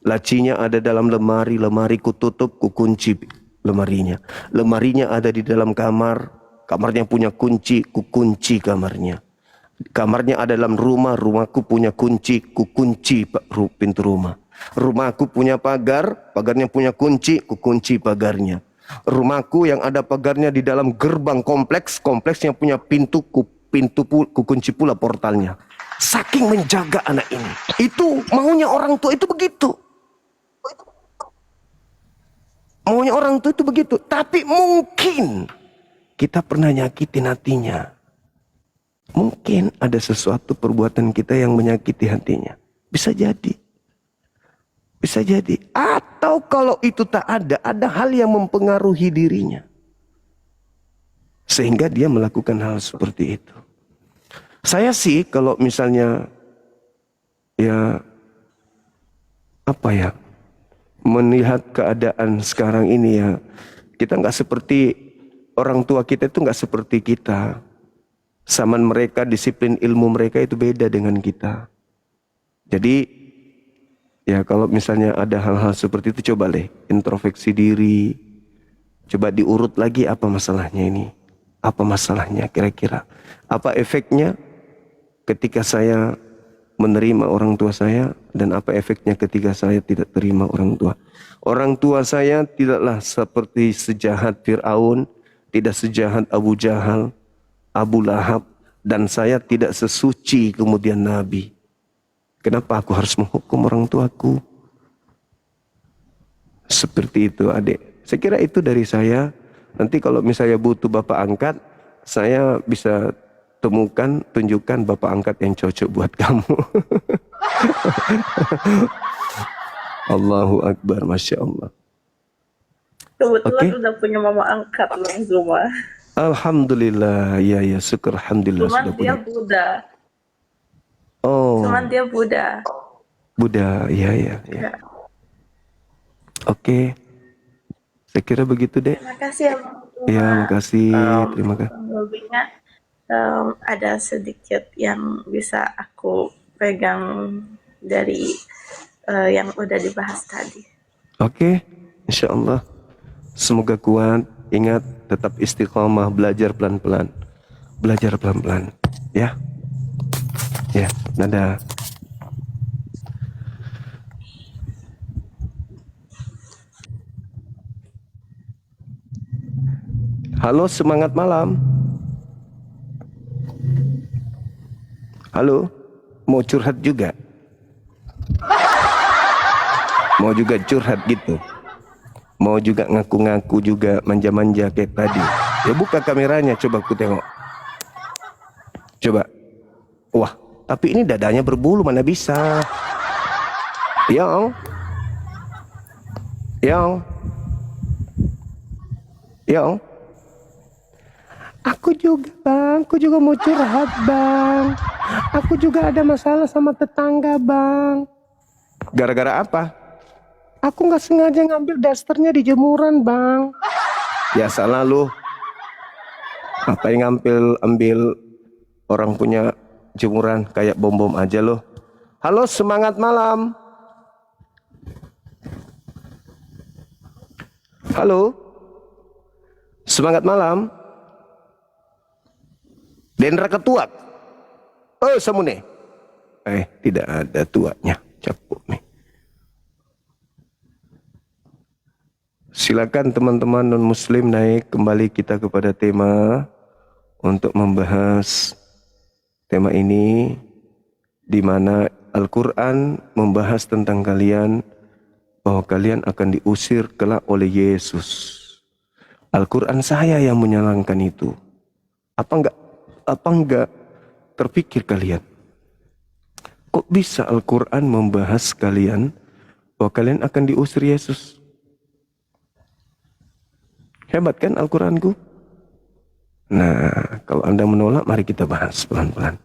Lacinya ada dalam lemari, lemari ku tutup, ku kunci lemarinya. Lemarinya ada di dalam kamar, kamarnya punya kunci, ku kunci kamarnya. Kamarnya ada dalam rumah, rumahku punya kunci, ku kunci pintu rumah. Rumahku punya pagar, pagarnya punya kunci, ku kunci pagarnya. Rumahku yang ada pagarnya di dalam gerbang kompleks, kompleksnya punya pintu, ku kunci pula portalnya. Saking menjaga anak ini. Itu maunya orang tua itu begitu. Maunya orang tua itu begitu. Tapi mungkin kita pernah nyakitin hatinya. Mungkin ada sesuatu perbuatan kita yang menyakiti hatinya. Bisa jadi. Bisa jadi. Atau kalau itu tak ada hal yang mempengaruhi dirinya. Sehingga dia melakukan hal seperti itu. Saya sih kalau misalnya ya apa ya, melihat keadaan sekarang ini ya, kita nggak seperti orang tua kita, itu nggak seperti kita. Zaman mereka, disiplin ilmu mereka itu beda dengan kita. Jadi ya kalau misalnya ada hal-hal seperti itu, coba deh introspeksi diri. Coba diurut lagi, apa masalahnya ini? Apa masalahnya kira-kira? Apa efeknya ketika saya menerima orang tua saya, dan apa efeknya ketika saya tidak terima orang tua? Orang tua saya tidaklah seperti sejahat Fir'aun, tidak sejahat Abu Jahal, Abu Lahab, dan saya tidak sesuci kemudian Nabi. Kenapa aku harus menghukum orang tuaku? Seperti itu adik. Saya kira itu dari saya. Nanti kalau misalnya butuh bapak angkat, saya bisa temukan, tunjukkan bapak angkat yang cocok buat kamu. Allahu Akbar, Masya Allah. Kebetulan Oke. udah punya mama angkat loh Zuma. Alhamdulillah, ya syukur, alhamdulillah Cuman sudah dia punya. Buddha. Oh, Cuman dia Buddha. Buddha, ya. Ya. Oke, saya kira begitu deh. Terima kasih ya Bang Zuma. Ya, makasih, terima kasih. Lebihnya ada sedikit yang bisa aku pegang dari yang udah dibahas tadi. Oke, insya Allah. Semoga kuat. Ingat, tetap istiqomah, belajar pelan-pelan. Belajar pelan-pelan. Ya. Ya, dadah. Halo, semangat malam. Halo, mau curhat juga? Mau juga curhat gitu? Mau juga ngaku-ngaku juga, manja-manja kayak tadi? Ya buka kameranya, coba aku tengok. Coba. Wah, tapi ini dadanya berbulu, mana bisa? Yang. Aku juga bang, aku juga mau curhat bang. Aku juga ada masalah sama tetangga bang. Gara-gara apa? Aku nggak sengaja ngambil dasternya di jemuran bang. Ya salah lu. Apa yang ambil orang punya jemuran, kayak bom-bom aja lo. Halo, semangat malam. Halo, semangat malam. Dendra ketua. Oh, samune. Tidak ada tuanya. Capuk nih. Silakan teman-teman non-muslim naik kembali kita kepada tema untuk membahas tema ini, di mana Al-Quran membahas tentang kalian, bahwa kalian akan diusir kelak oleh Yesus. Al-Quran saya yang menyalahkan itu. Apa enggak terpikir kalian? Kok bisa Al-Quran membahas kalian bahwa kalian akan diusir Yesus? Hebat kan Al-Quranku? Nah, kalau Anda menolak, mari kita bahas pelan-pelan.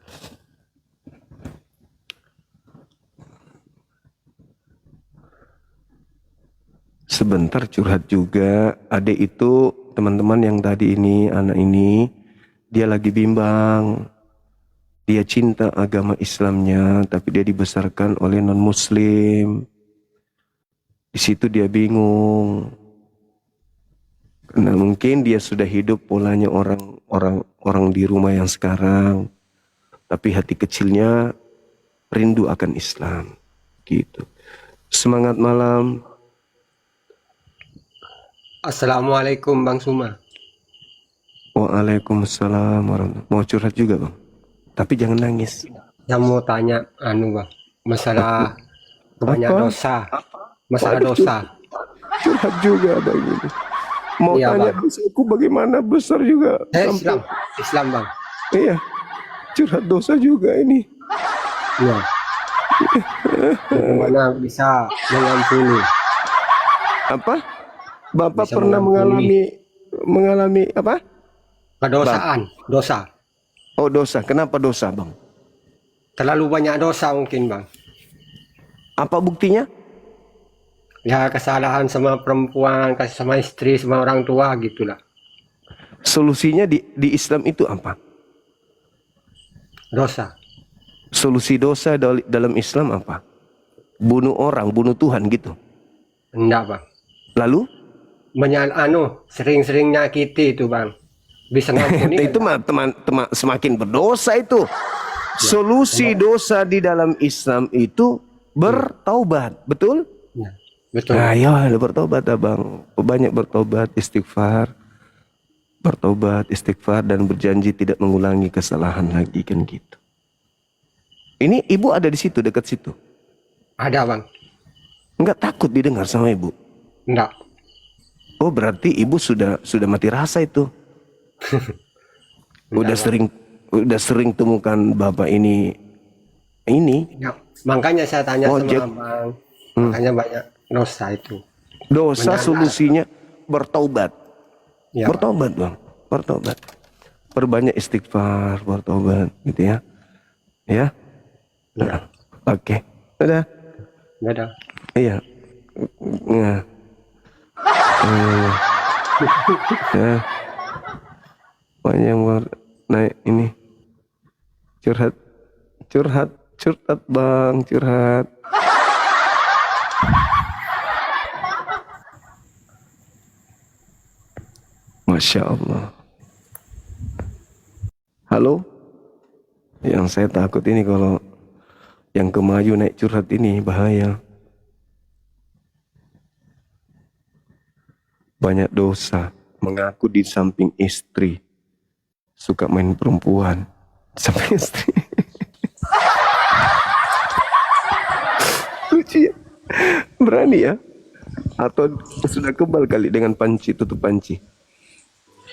Sebentar curhat juga. Adik itu, teman-teman yang tadi ini, anak ini, dia lagi bimbang. Dia cinta agama Islamnya, tapi dia dibesarkan oleh non-muslim. Di situ dia bingung. Karena mungkin dia sudah hidup polanya orang di rumah yang sekarang, tapi hati kecilnya rindu akan Islam. Gitu. Semangat malam. Assalamualaikum Bang Suma. Waalaikumsalam warahmatullahi. Mau curhat juga bang, tapi jangan nangis. Yang mau tanya Bang, masalah kebanyak Apa? dosa. Masalah Waduh, dosa. curhat juga bang ini. Mau Iya, tanya Bang. dosaku bagaimana besar juga. Islam. Islam, Bang. Iya, curhat dosa juga ini. Iya. Bagaimana bisa mengampuni? Apa? Bapak Bisa pernah mengalami apa? Kedosaan, dosa. Oh dosa. Kenapa dosa bang? Terlalu banyak dosa mungkin, Bang. Apa buktinya? Ya kesalahan sama perempuan, sama istri, sama orang tua gitulah. Solusinya di Islam itu apa? Dosa. Solusi dosa dalam Islam apa? Bunuh orang, bunuh Tuhan gitu. Enggak, Bang. Lalu? Sering-sering nyakiti itu, Bang. Bisa ngampuni. Itu mah teman semakin berdosa itu. Solusi dosa di dalam Islam itu bertaubat, betul? Ya, betul. Nah, ya bertobat abang, banyak bertobat, istighfar, dan berjanji tidak mengulangi kesalahan lagi kan gitu. Ini ibu ada di situ, dekat situ. Ada, Bang. Enggak takut didengar sama ibu? Enggak. Oh berarti ibu sudah mati rasa itu. Enggak, udah sering temukan bapak ini. Ya, makanya saya tanya Oh, sama Abang. Makanya banyak dosa itu. Dosa Menyangkal. solusinya bertaubat. Ya, Bertobat bang, bertobat. Perbanyak istighfar, bertobat gitu ya. Ya, ya. oke. Udah, Beda. iya. Nah. Ya. Banyak naik ini. Curhat bang, curhat. Masya Allah. Halo? Yang saya takut ini kalau yang kemaju naik curhat ini bahaya. Banyak dosa. Mengaku di samping istri. Suka main perempuan. Samping istri. Lucu ya? Berani ya? Atau sudah kebal kali dengan panci, tutup panci.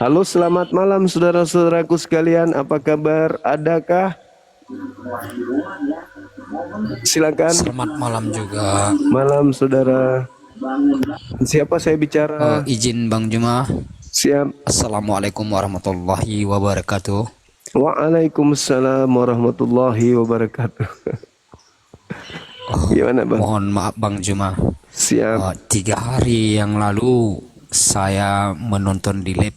Halo, selamat malam saudara-saudaraku sekalian. Apa kabar? Adakah? Silakan. Selamat malam juga. Malam saudara. Siapa saya bicara? Izin Bang Juma. Siap. Assalamualaikum warahmatullahi wabarakatuh. Waalaikumsalam warahmatullahi wabarakatuh. Gimana bang? Mohon maaf Bang Juma. Siap. 3 hari yang lalu saya menonton di lab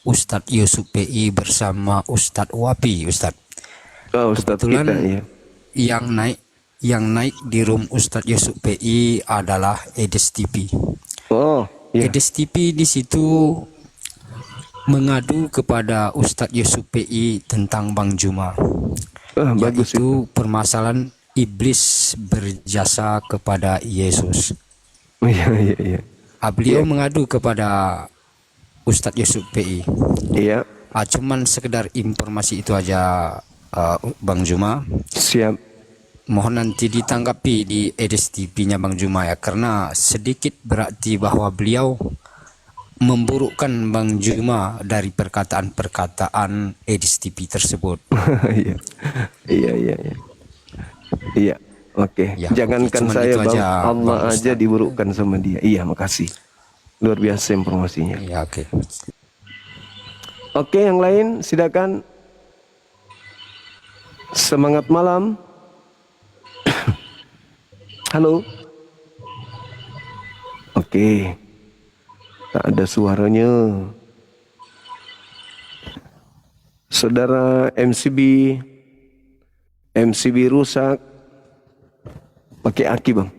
Ustadz Yusuf PI bersama Ustadz Wapi. Ustadz, Oh, Ustadz kebetulan kita ya. yang naik di room Ustadz Yusuf PI adalah Edes TV. Oh, ya. Edes TV di situ mengadu kepada Ustadz Yusuf PI tentang Bang Juma. Bagus itu. Yaitu permasalahan iblis berjasa kepada Yesus. Iya. Beliau mengadu kepada Ustadz Yusuf PI. Iya. Cuman sekedar informasi itu aja, Bang Juma. Siap. Mohon nanti ditanggapi di Edes TV-nya Bang Juma ya, karena sedikit berarti bahwa beliau memburukkan Bang Juma dari perkataan-perkataan Edes TV tersebut. Iya. Iya. Oke. Ya, Jangankan cuman saya itu bang, aja, Allah Bang aja Ustadz. diburukkan sama dia. Iya, makasih. Luar biasa informasinya. Ya, oke. Oke, yang lain silakan. Semangat malam. Halo. Oke. Tak ada suaranya. Saudara MCB rusak. Pakai aki bang.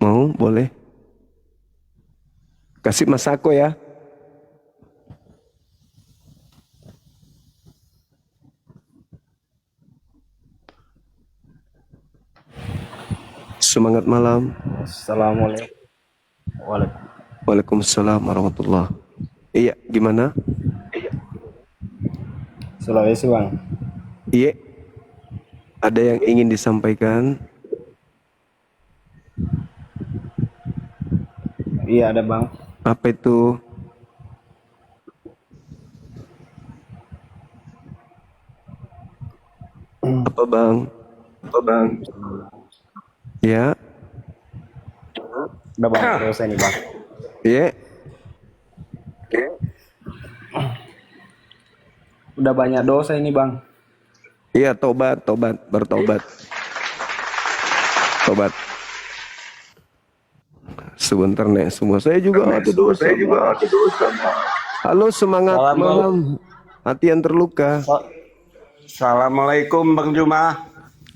Mau? Boleh. Kasih Masako ya. Semangat malam. Assalamualaikum. Waalaikumsalam warahmatullah. Iya, gimana? Sulawesi bang. Iya. Ada yang ingin disampaikan? Iya ada bang. Apa itu? Apa bang? Apa bang? Ya, Udah bang, dosa ini bang. ya. Udah banyak dosa ini bang. Iya, tobat, bertobat. Tobat. Sebentar nih, semua saya juga ada dosa. Halo, semangat malam. Hati yang terluka. Assalamualaikum Bang Juma.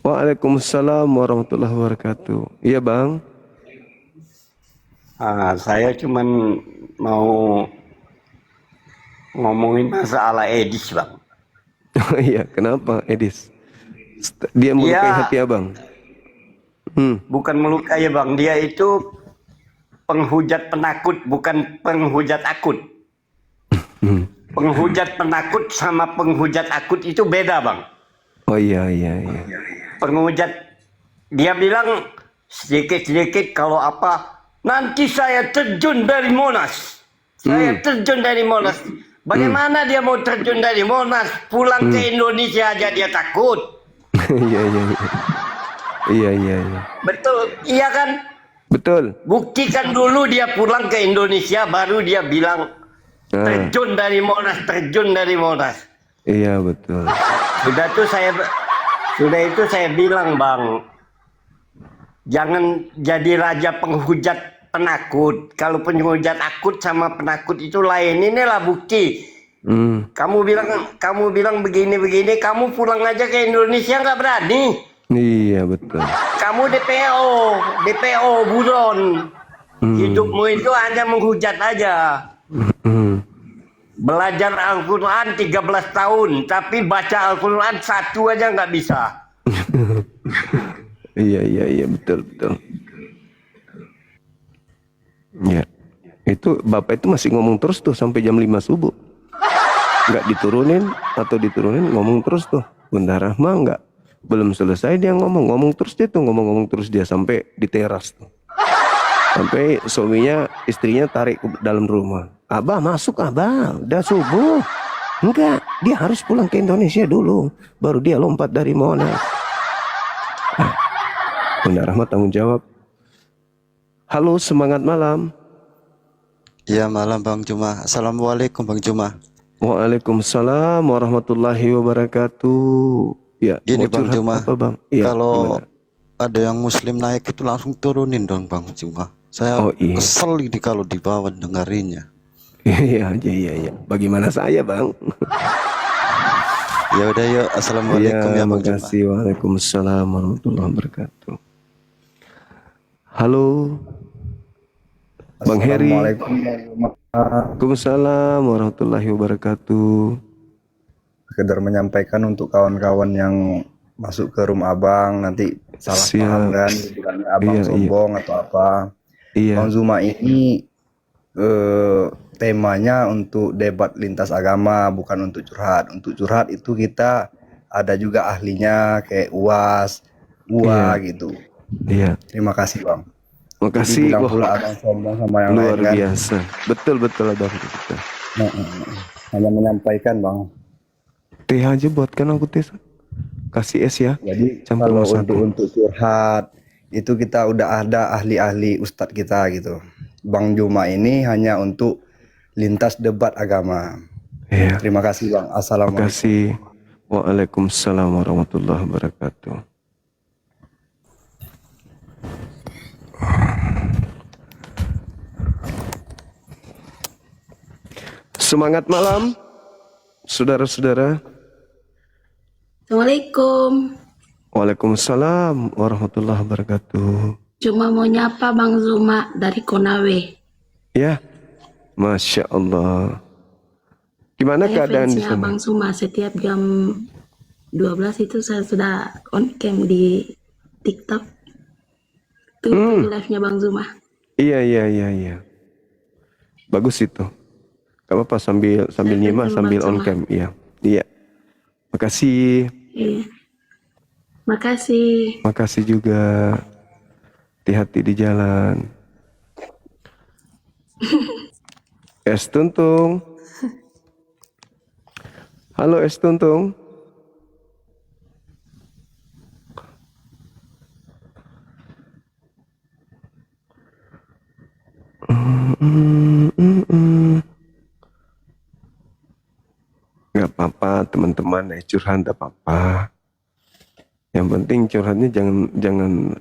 Waalaikumsalam warahmatullahi wabarakatuh. Iya bang. Saya cuman mau ngomongin masalah Edis Bang. Oh iya, kenapa Edis? Dia melukai Iya. hati abang. Bukan melukai Bang, dia itu penghujat penakut, bukan penghujat akut. Penghujat penakut sama penghujat akut itu beda Bang. Oh iya. Penghujat, dia bilang sedikit-sedikit kalau apa, nanti saya terjun dari Monas. Saya terjun dari Monas. Bagaimana dia mau terjun dari Monas? Pulang ke Indonesia aja dia takut. Iya. Betul, iya kan? Betul. Buktikan dulu dia pulang ke Indonesia, baru dia bilang terjun dari Monas, terjun dari Monas. Iya betul. Sudah itu saya bilang Bang, jangan jadi raja penghujat penakut. Kalau penghujat akut sama penakut itu lain. Inilah bukti. Kamu bilang begini, kamu pulang aja ke Indonesia nggak berani. Iya betul. Kamu DPO buron. Hidupmu itu hanya menghujat aja. Belajar Al-Quran 13 tahun, tapi baca Al-Quran satu aja nggak bisa. Iya betul. Ya, itu bapak itu masih ngomong terus tuh sampai jam 5 subuh. Nggak diturunin atau diturunin, ngomong terus tuh. Bunda Rahma nggak, belum selesai dia ngomong terus dia tuh ngomong terus dia sampai di teras tuh. Sampai istrinya tarik ke dalam rumah. Abah masuk abah, udah subuh. Enggak, dia harus pulang ke Indonesia dulu, baru dia lompat dari Monas. Bunda Rahma tanggung jawab. Halo, semangat malam. Ya malam Bang Juma. Assalamualaikum Bang Juma. Waalaikumsalam warahmatullahi wabarakatuh. Ya, Gini mau Bang curhat Juma, apa, Bang? Ya, kalau gimana? ada yang Muslim naik itu langsung turunin dong Bang Juma. Saya Iya. kesel ini kalau di bawah dengarinya. Iya. Bagaimana saya, Bang? Ya udah yuk. Assalamualaikum ya Bang Juma. makasih. Waalaikumsalam warahmatullahi wabarakatuh. Halo, Bang Heri. Waalaikumsalam warahmatullahi wabarakatuh. Sekedar menyampaikan untuk kawan-kawan yang masuk ke rumah abang nanti salah Siap. paham kan, bilangnya abang Iya. sombong atau apa. Iya. Bang Zuma ini temanya untuk debat lintas agama, bukan untuk curhat. Untuk curhat itu kita ada juga ahlinya kayak UAS, UA gitu. Iya. Terima kasih Bang. Makasih. Dibilang Wah, pula abang sombong sama yang luar lain kan. biasa. Betul Abang. Betul. Hanya menyampaikan Bang. Teh aja buatkan aku teh. Kasih es ya. Jadi Campur kalau sama satu. untuk curhat itu kita udah ada ahli-ahli ustadz kita gitu. Bang Juma ini hanya untuk lintas debat agama. Iya. Terima kasih Bang. Assalamualaikum. Makasih. Waalaikumsalam warahmatullahi wabarakatuh. Semangat malam, saudara-saudara. Assalamualaikum. Waalaikumsalam warahmatullahi wabarakatuh. Cuma mau nyapa Bang Zuma dari Konawe. Ya, Masya Allah. Gimana Saya keadaan di fansnya sana? Bang Zuma. Setiap jam 12 itu saya sudah on cam di TikTok. Tuh live-nya Bang Zuma. Iya. Bagus itu. Gak apa-apa sambil Saya nyimak fans sambil Bang on Zuma. cam. Iya. Makasih. Iya. Makasih. Makasih juga. Hati-hati di jalan. Es Tuntung. Halo Es Tuntung. Gak apa-apa teman-teman, curhat gak apa-apa. Yang penting curhatnya jangan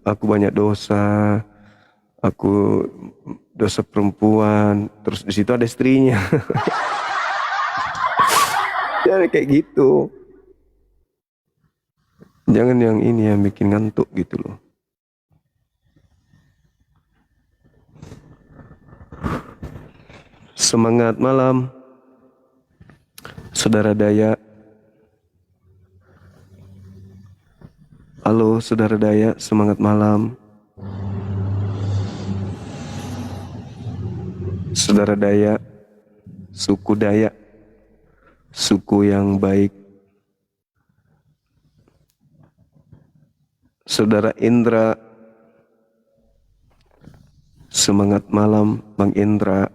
aku banyak dosa, aku dosa perempuan, terus di situ ada istrinya. Jangan kayak gitu. Jangan yang ini yang bikin ngantuk gitu loh. Semangat malam, Saudara Daya. Halo Saudara Daya, semangat malam. Saudara Daya, suku Dayak, suku yang baik. Saudara Indra, semangat malam Bang Indra.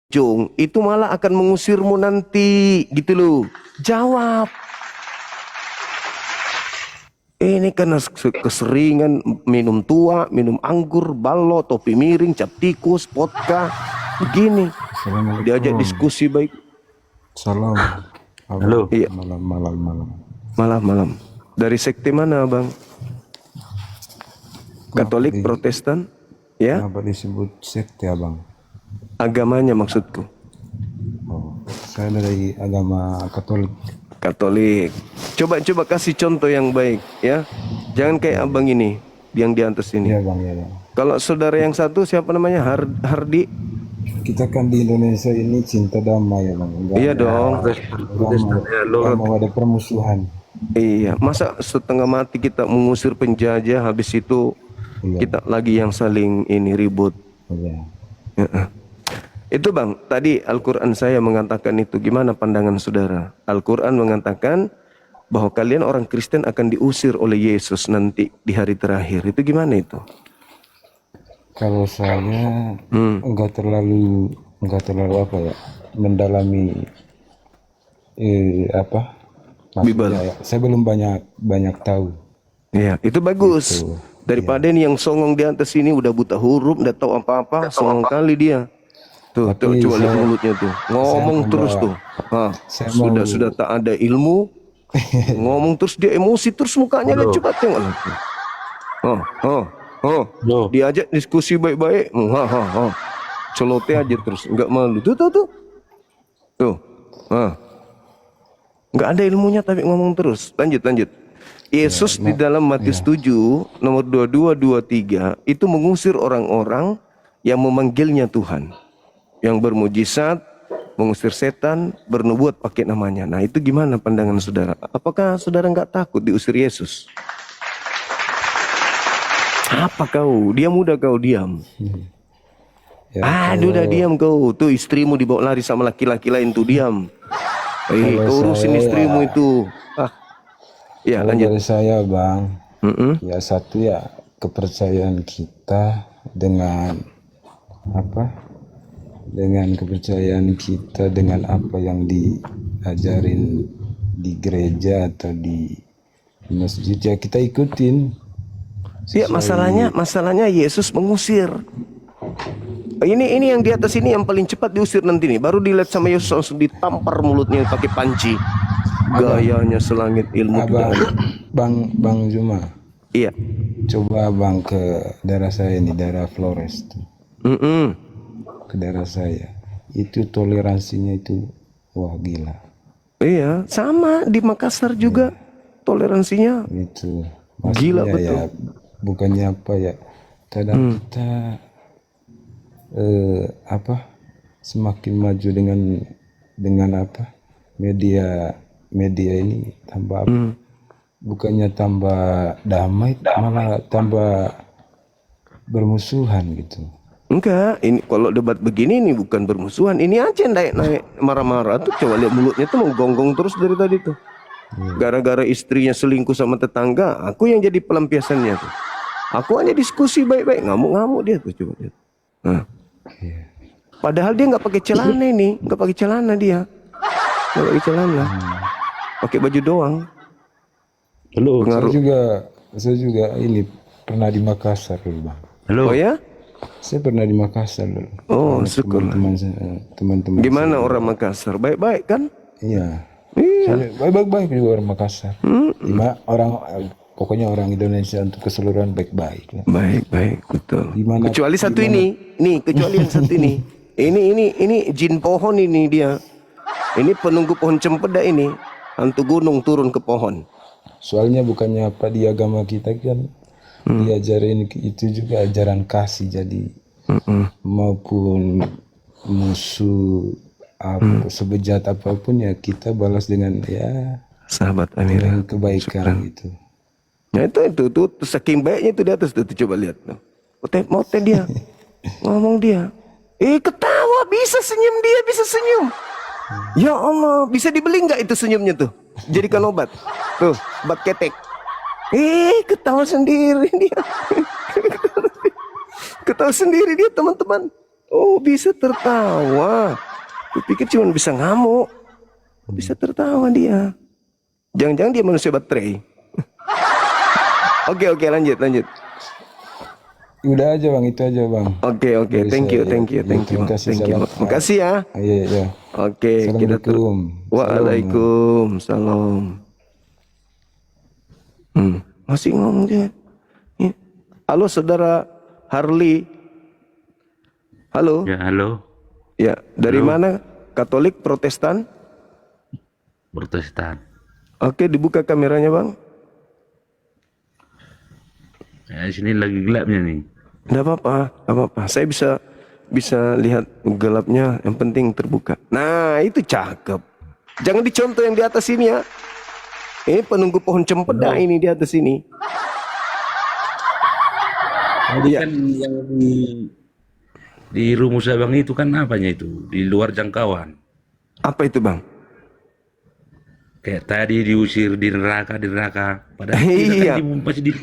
Jung, itu malah akan mengusirmu nanti, gitu loh. Jawab. Ini karena keseringan minum tua, minum anggur, balok, topi miring, cap tikus, vodka, begini. Diajak diskusi baik. Salam. Halo. Iya. Malam. Dari sekte mana, Bang? Katolik, Protestan? Ya? Kenapa disebut sekte, Abang? Agamanya maksudku. Oh, saya dari agama Katolik. Katolik. Coba kasih contoh yang baik, ya. Jangan kayak abang ini, yang di atas ini. Iya, Bang, ya, Bang. Kalau saudara yang satu siapa namanya? Hardi. Kita kan di Indonesia ini cinta damai, ya, Bang. Iya dong. Gak mau ada permusuhan. Iya, masa setengah mati kita mengusir penjajah, habis itu kita lagi yang saling ini ribut. Iya. Itu Bang, tadi Al-Quran saya mengatakan itu. Gimana pandangan saudara? Al-Quran mengatakan bahwa kalian orang Kristen akan diusir oleh Yesus nanti di hari terakhir. Itu gimana itu? Kalau saya enggak terlalu apa ya, mendalami Bible. Ya, saya belum banyak tahu. Iya, itu bagus. Gitu. Daripada ini yang songong di atas ini udah buta huruf, udah tahu apa-apa, songong kali dia. Tuh, coba lihat mulutnya tuh. Ngomong terus tuh. Sudah tak ada ilmu. Ngomong terus dia emosi terus mukanya lihat coba tengok. Diajak diskusi baik-baik. Celote aja terus, enggak malu. Tuh. Enggak ada ilmunya tapi ngomong terus. Lanjut. Yesus di dalam Matius 7 nomor 22 23 itu mengusir orang-orang yang memanggilnya Tuhan. Yang bermujizat, mengusir setan, bernubuat pakai namanya. Nah itu gimana pandangan saudara? Apakah saudara nggak takut diusir Yesus? Apa kau? Diam udah kau diam. Udah diam kau. Tuh istrimu dibawa lari sama laki-laki lain tuh diam. Kau urusin istrimu itu. Ya lanjut. Dari saya Bang, ya satu ya kepercayaan kita dengan apa yang diajarin di gereja atau di masjid ya kita ikutin. Ya masalahnya Yesus mengusir. Ini yang di atas ini yang paling cepat diusir nanti nih. Baru dilihat sama Yesus langsung ditampar mulutnya pakai panci. Gayanya selangit ilmu. Bang Juma. Iya. Coba Bang ke daerah saya ini, daerah Flores tuh. Ke daerah saya. Itu toleransinya itu wah gila. Iya, sama di Makassar juga toleransinya. Itu. Gila betul. Ya, bukannya apa ya? Kadang kita semakin maju dengan media ini tambah bukannya tambah damai malah tambah bermusuhan gitu. Enggak, ini kalau debat begini ini bukan bermusuhan, ini aja naik marah-marah tuh. Coba lihat mulutnya tuh menggonggong terus dari tadi tuh. Gara-gara istrinya selingkuh sama tetangga, aku yang jadi pelampiasannya tuh. Aku hanya diskusi baik-baik, ngamuk-ngamuk dia tuh coba lihat. Nah. Padahal dia nggak pakai celana ini, nggak pakai celana dia, nggak pakai celana, pakai baju doang. Halo, Pengaruh. saya juga ini pernah di Makassar dulu, Bang. Oh ya? Saya pernah di Makassar dulu. Oh, Sama syukur. teman-teman. Gimana orang Makassar? Baik-baik kan? Iya. Iya. Baik-baik juga orang Makassar. Pokoknya orang Indonesia untuk keseluruhan baik-baik. Baik-baik, betul. Gimana- Kecuali satu gimana- ini, nih kecuali yang satu ini. Ini jin pohon ini dia. Ini penunggu pohon cempeda ini, hantu gunung turun ke pohon. Soalnya bukannya apa di agama kita kan diajarin itu juga ajaran kasih, jadi maupun musuh sebejat apapun ya kita balas dengan ya Sahabat Amira. dengan kebaikan gitu. Ya itu saking baiknya itu di atas tuh coba lihat tuh. Mote dia. Ngomong dia. Ketawa, bisa senyum dia, bisa senyum. Ya Allah, bisa dibeli nggak itu senyumnya tuh? Jadikan obat. Tuh, obat ketek. Ketawa sendiri dia. Ketawa sendiri dia, teman-teman. Oh, bisa tertawa. Kupikir cuma bisa ngamuk. Bisa tertawa dia. Jangan-jangan dia manusia baterai. Oke, lanjut. Udah aja Bang, itu aja Bang. Oke, Dari thank you. saya. Terima kasih salam. Makasih ya. Iya. Oke, kita Assalamualaikum. Waalaikumsalam. Masih ngomong dia. Ya. Halo saudara Harley. Halo. Ya, halo. Ya, dari mana? Katolik, Protestan? Protestan. Oke, dibuka kameranya, Bang. Ya, di sini lagi gelapnya nih. Enggak apa-apa. Saya bisa lihat gelapnya, yang penting terbuka. Nah, itu cakep. Jangan dicontoh yang di atas ini ya. Ini penunggu pohon cempeda ini di atas ini. Tadi kan yang di rumus abang itu kan apanya itu? Di luar jangkauan. Apa itu, Bang? Kayak tadi diusir di neraka. Padahal Iya. kita kan masih di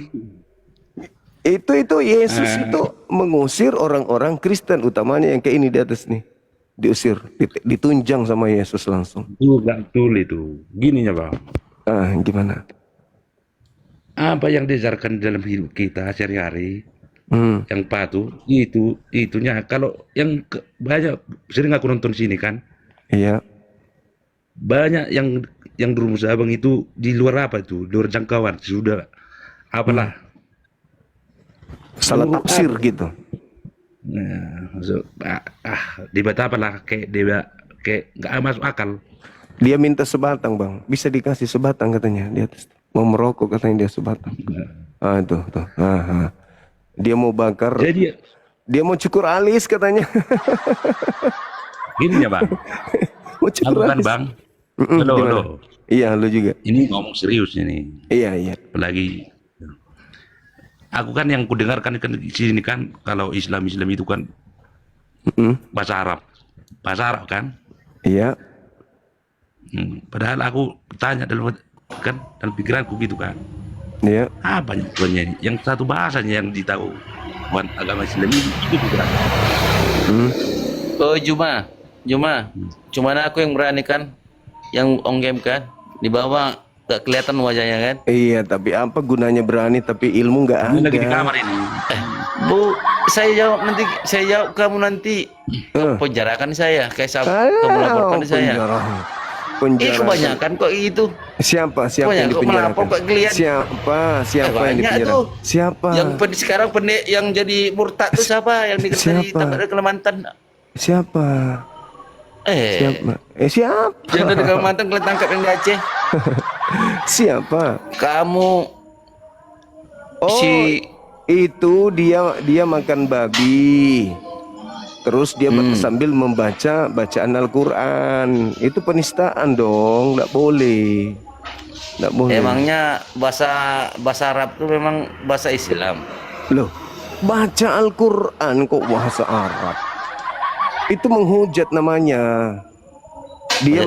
Itu Yesus itu mengusir orang-orang Kristen utamanya yang kayak ini di atas nih. Diusir, ditunjang sama Yesus langsung. Itu gak betul itu. Gini ya bang. Gimana? Apa yang diajarkan dalam hidup kita sehari-hari, yang patuh itunya. Kalau yang banyak sering aku nonton sini kan. Iya. Banyak yang rumus abang itu di luar apa itu, luar jangkauan sudah apalah. Salah tafsir gitu. Nah, debat apalah kayak nggak masuk akal. Dia minta sebatang, Bang. Bisa dikasih sebatang katanya di atas. Mau merokok katanya dia sebatang. Tuh. Dia mau bakar. Jadi dia mau cukur alis katanya. Gini ya bang. Mau cukur Kan alis. bang. Gimana? Halo. Iya, lu juga. Ini ngomong serius ini. Iya. Apalagi aku kan yang kudengarkan kan di sini kan kalau Islam itu kan bahasa Arab kan. Iya. Padahal aku tanya dalam pikiranku gitu kan. Iya. Apa ini? Yang satu bahasanya yang ditahu agama Islam itu kan. Oh Juma, cuman aku yang berani kan, yang on game kan, di bawah gak kelihatan wajahnya kan? Iya, tapi apa gunanya berani tapi ilmu nggak ada. Lagi di kamar ini. Bu, saya jawab kamu nanti penjarakan saya, kayak kamu laporkan saya. Penjara. Kebanyakan kok itu. Siapa Kebanyakan yang kok dipenjarakan? melapor kok ngeliat. Siapa yang Banyak dipenjarakan? tuh. Siapa? Yang sekarang yang jadi murtad tuh siapa? Yang di tempat Kalimantan. Siapa? Siapa? Yang dari Kalimantan kalian tangkap yang di Aceh. Siapa? Kamu. Itu dia makan babi. Terus dia sambil membaca bacaan Al-Quran. Itu penistaan dong, nggak boleh. Nggak boleh. Emangnya bahasa Arab itu memang bahasa Islam? Loh, baca Al-Quran kok bahasa Arab? Itu menghujat namanya. Dia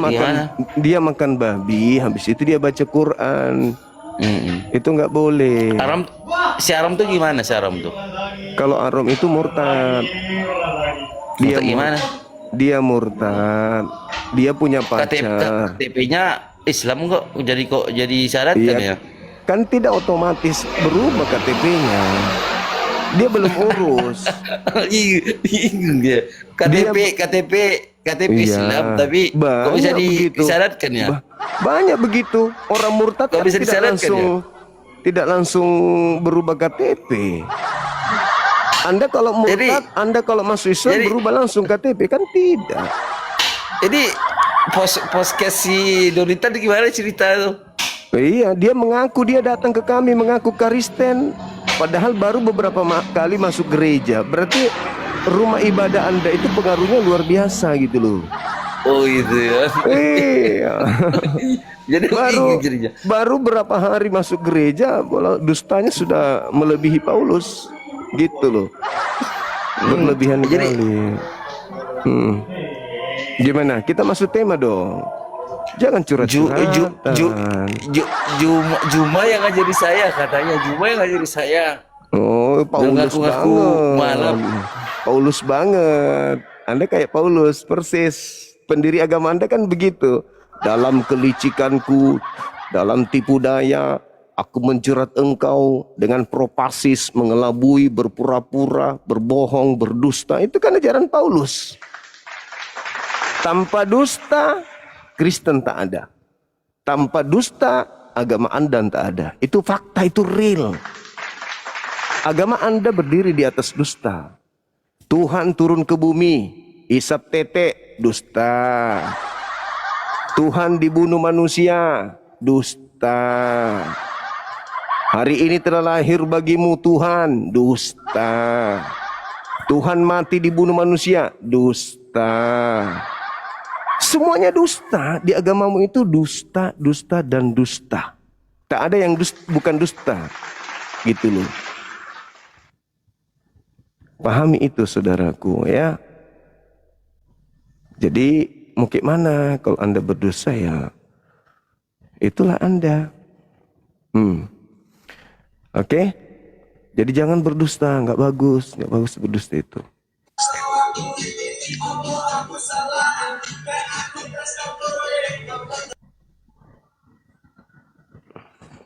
makan babi, habis itu dia baca Quran. Itu nggak boleh. si Arom tuh gimana si Arom tuh? Kalau Arom itu murtad. Murtad gimana? Dia murtad. Dia punya pacar. KTP-nya Islam kok jadi syarat Iya, kan ya? kan tidak otomatis berubah KTP-nya. Dia belum urus. Iya. KTP Iya, Islam tapi kok bisa disyaratkan ya? Banyak begitu. Orang murtad Kok kan bisa tidak langsung berubah KTP. Anda kalau murtad, Anda kalau masuk Islam berubah langsung KTP, kan tidak. Jadi podcast si Donita itu gimana cerita tuh? Iya, dia mengaku, dia datang ke kami mengaku Kristen, padahal baru beberapa kali masuk gereja. Berarti rumah ibadah Anda itu pengaruhnya luar biasa gitu loh. Oh itu ya. Iya. Jadi baru berapa hari masuk gereja, dustanya sudah melebihi Paulus, gitu loh. Berlebihan kali. Gimana? Kita masuk tema dong. Jangan curhat-curhatan. Juma yang ngajari saya katanya. Juma yang ngajari saya. Oh, Paulus banget. Paulus banget. Anda kayak Paulus persis. Pendiri agama Anda kan begitu. Dalam kelicikanku, dalam tipu daya, aku menjerat engkau dengan propasis, mengelabui, berpura-pura, berbohong, berdusta. Itu kan ajaran Paulus. Tanpa dusta, Kristen tak ada. Tanpa dusta, agama Anda tak ada. Itu fakta, itu real. Agama Anda berdiri di atas dusta. Tuhan turun ke bumi, isap tete, dusta. Tuhan dibunuh manusia, dusta. Hari ini telah lahir bagimu Tuhan, dusta. Tuhan mati dibunuh manusia, dusta. Semuanya dusta. Di agamamu itu dusta, dusta, dan dusta. Tak ada yang bukan dusta. Gitu loh. Pahami itu saudaraku ya. Jadi mau kayak mana kalau Anda berdosa ya. Itulah Anda. Oke? Jadi jangan berdusta, nggak bagus berdusta itu.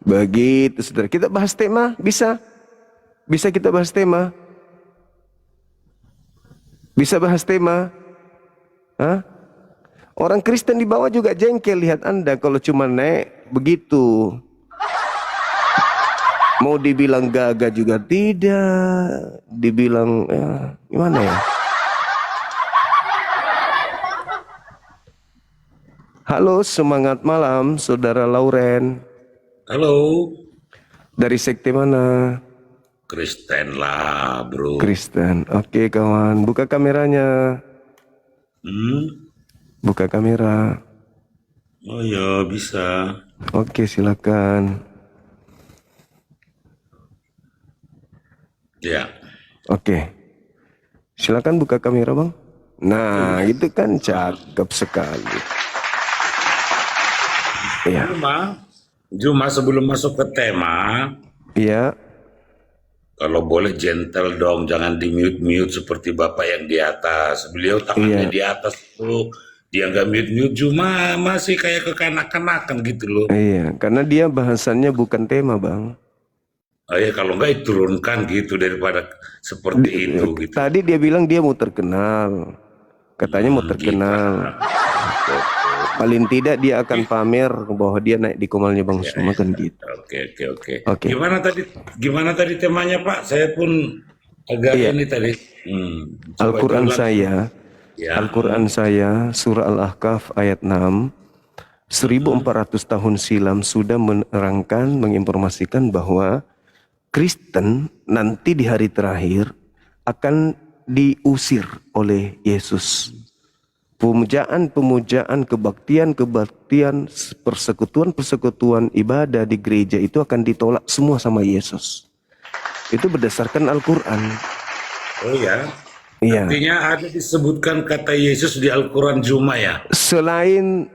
Begitu saudara. Kita bahas tema, bisa kita bahas tema. Bisa bahas tema. Hah? Orang Kristen di bawah juga jengkel lihat Anda kalau cuma naik begitu. Mau dibilang gagah juga tidak, dibilang ya, gimana ya? Halo, semangat malam Saudara Lauren. Halo. Dari sekte mana? Kristen lah, bro. Kristen. Oke, kawan. Buka kameranya. Buka kamera. Oh ya, bisa. Oke, silakan. Ya. Oke. Silakan buka kamera, Bang. Nah, itu kan cakep sekali. Ya. Juma sebelum masuk ke tema. Iya. Kalau boleh gentle dong, jangan di mute seperti Bapak yang di atas. Beliau tangannya di atas tuh, dia nggak mute cuma masih kayak kekanak-kanakan gitu loh. Iya, karena dia bahasannya bukan tema, Bang. Oh ya, kalau nggak diturunkan gitu daripada seperti itu gitu. Tadi dia bilang dia mau terkenal. Katanya mau terkenal. Paling tidak dia akan pamer bahwa dia naik di komalnya Bang Suma kan gitu. Oke. Gimana tadi temanya Pak? Saya pun agak ini tadi. Al-Quran saya, Al-Quran saya surah Al-Ahqaf ayat 6. 1400 tahun silam sudah menerangkan, menginformasikan bahwa Kristen nanti di hari terakhir akan diusir oleh Yesus. Pemujaan, kebaktian, persekutuan ibadah di gereja itu akan ditolak semua sama Yesus. Itu berdasarkan Al-Quran. Oh ya? Iya. Artinya ada disebutkan kata Yesus di Al-Quran Juma ya? Selain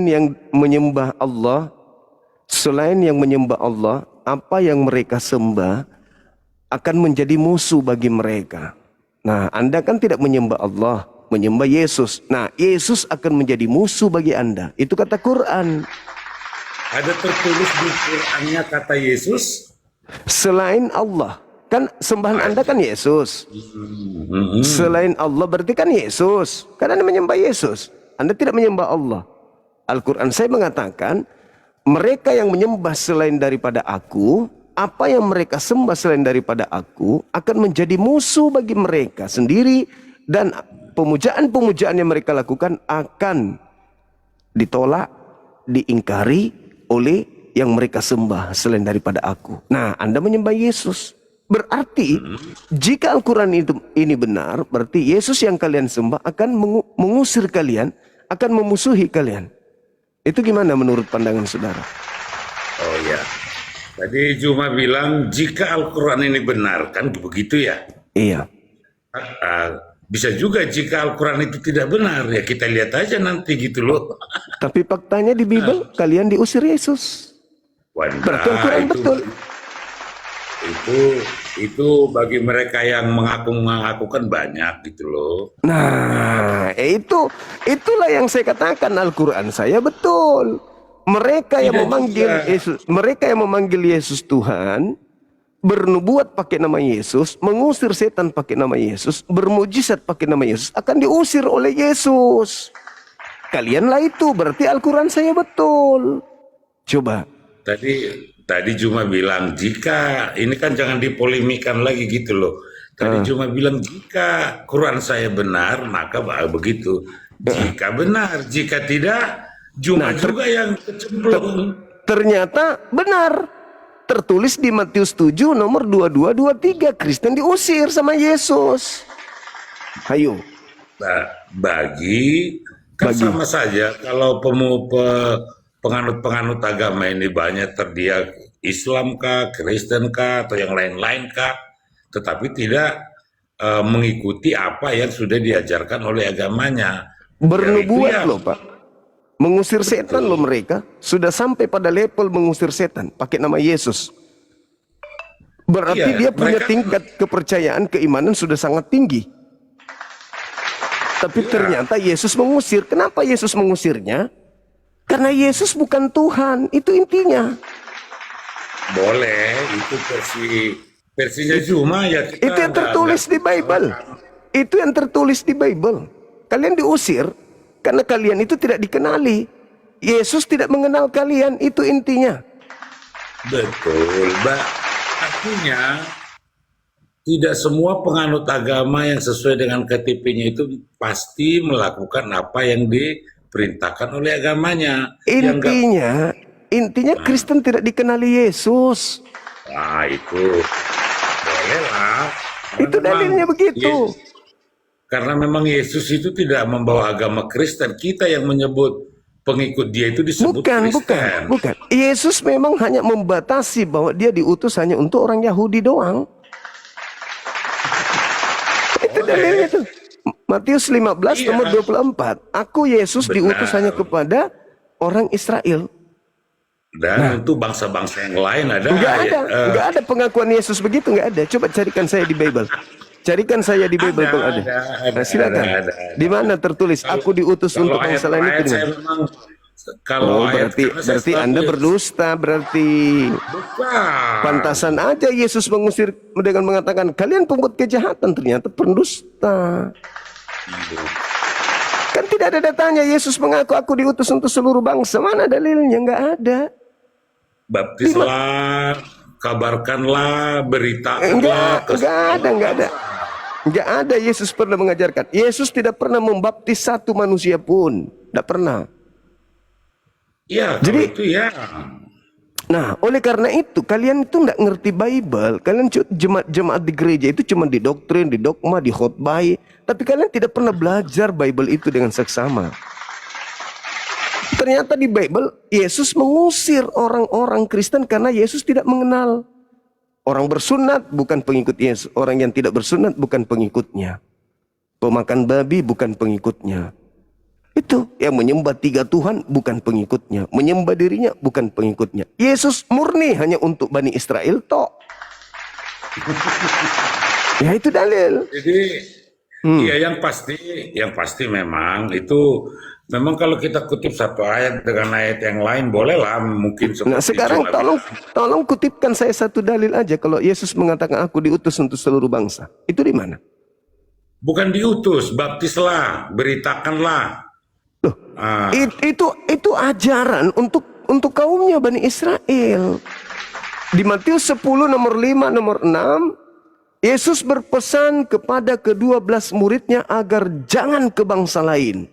yang menyembah Allah, apa yang mereka sembah akan menjadi musuh bagi mereka. Nah, Anda kan tidak menyembah Allah, menyembah Yesus. Nah, Yesus akan menjadi musuh bagi Anda. Itu kata Quran. Ada tertulis di Qurannya kata Yesus? Selain Allah. Kan sembahan Anda kan Yesus. Selain Allah berarti kan Yesus. Kan Anda menyembah Yesus. Anda tidak menyembah Allah. Al-Quran saya mengatakan, mereka yang menyembah selain daripada aku, apa yang mereka sembah selain daripada aku, akan menjadi musuh bagi mereka sendiri. Dan pemujaan-pemujaan yang mereka lakukan akan ditolak, diingkari oleh yang mereka sembah selain daripada aku. Nah, Anda menyembah Yesus. Berarti jika Al-Quran ini benar, berarti Yesus yang kalian sembah akan mengusir kalian, akan memusuhi kalian. Itu gimana menurut pandangan saudara? Oh ya, tadi Juma bilang jika Al-Quran ini benar, kan begitu ya? Iya. Bisa juga jika Al-Quran itu tidak benar, ya kita lihat aja nanti gitu loh. Tapi faktanya di Bible kalian diusir Yesus. Berarti Al-Quran betul. Itu bagi mereka yang mengaku kan banyak gitu loh. Nah, itulah yang saya katakan, Al-Quran saya betul. Mereka yang memanggil Yesus Tuhan, bernubuat pakai nama Yesus, mengusir setan pakai nama Yesus, bermujizat pakai nama Yesus, akan diusir oleh Yesus. Kalianlah itu, berarti Al-Quran saya betul. Coba. Tadi cuma bilang jika, ini kan jangan dipolemikan lagi gitu loh. Tadi cuma bilang jika Quran saya benar, maka begitu. Jika benar, jika tidak, Juma juga yang kecemplung. Ternyata benar. Tertulis di Matius 7 nomor 22-23, Kristen diusir sama Yesus. Ayo. Kan sama saja kalau penganut-penganut agama ini banyak terdiak Islam kah, Kristen kah, atau yang lain-lain kah, tetapi tidak mengikuti apa yang sudah diajarkan oleh agamanya. Bernubuat loh Pak, mengusir setan loh mereka, sudah sampai pada level mengusir setan pakai nama Yesus. Berarti dia punya tingkat kepercayaan, keimanan sudah sangat tinggi. Tapi ternyata Yesus mengusir. Kenapa Yesus mengusirnya? Karena Yesus bukan Tuhan, itu intinya. Boleh, itu versinya Juma ya. Itu yang tertulis di Bible. Itu yang tertulis di Bible. Kalian diusir karena kalian itu tidak dikenali. Yesus tidak mengenal kalian, itu intinya. Betul, Mbak. Artinya tidak semua penganut agama yang sesuai dengan KTP-nya itu pasti melakukan apa yang diperintahkan oleh agamanya. Intinya Kristen tidak dikenali Yesus. Nah itu bolehlah. Itu dalilnya begitu. Karena memang Yesus itu tidak membawa agama Kristen. Kita yang menyebut pengikut dia itu disebut Kristen. Bukan. Yesus memang hanya membatasi bahwa dia diutus hanya untuk orang Yahudi doang. Itu dalilnya tuh. Matius 15 nomor 24. Aku Yesus diutus hanya kepada orang Israel. Dan untuk bangsa-bangsa yang lain ada. Enggak ada pengakuan Yesus begitu, enggak ada. Coba carikan saya di Bible. Carikan saya di Bible kalau ada. Nah, silakan. Di mana tertulis aku diutus untuk bangsa lain itu? Berarti Anda berdusta berarti. Bukan. Pantasan aja Yesus mengusir dengan mengatakan kalian pembuat kejahatan, ternyata pendusta. Kan tidak ada datanya Yesus mengaku aku diutus untuk seluruh bangsa. Mana dalilnya? Enggak ada. Baptislah, kabarkanlah, beritakanlah. Enggak ada Yesus pernah mengajarkan. Yesus tidak pernah membaptis satu manusia pun. Tidak pernah. Ya, jadi itu ya. Nah, oleh karena itu kalian itu enggak ngerti Bible. Kalian jemaat di gereja itu cuma didoktrin, didogma, dikhotbahi. Tapi kalian tidak pernah belajar Bible itu dengan seksama. Ternyata di Bible Yesus mengusir orang-orang Kristen karena Yesus tidak mengenal. Orang bersunat bukan pengikut Yesus. Orang yang tidak bersunat bukan pengikutnya. Pemakan babi bukan pengikutnya. Itu yang menyembah 3 Tuhan bukan pengikutnya. Menyembah dirinya bukan pengikutnya. Yesus murni hanya untuk Bani Israel tok. Ya itu dalil. Jadi ya yang pasti memang itu memang kalau kita kutip satu ayat dengan ayat yang lain bolehlah mungkin Nah seperti sekarang Jumat. tolong kutipkan saya satu dalil aja kalau Yesus mengatakan aku diutus untuk seluruh bangsa. Itu di mana? Bukan diutus, baptislah, beritakanlah. Loh, Ah, itu ajaran untuk kaumnya Bani Israel. Di Matius 10 nomor 5 nomor 6 Yesus berpesan kepada ke-12 muridnya agar jangan ke bangsa lain,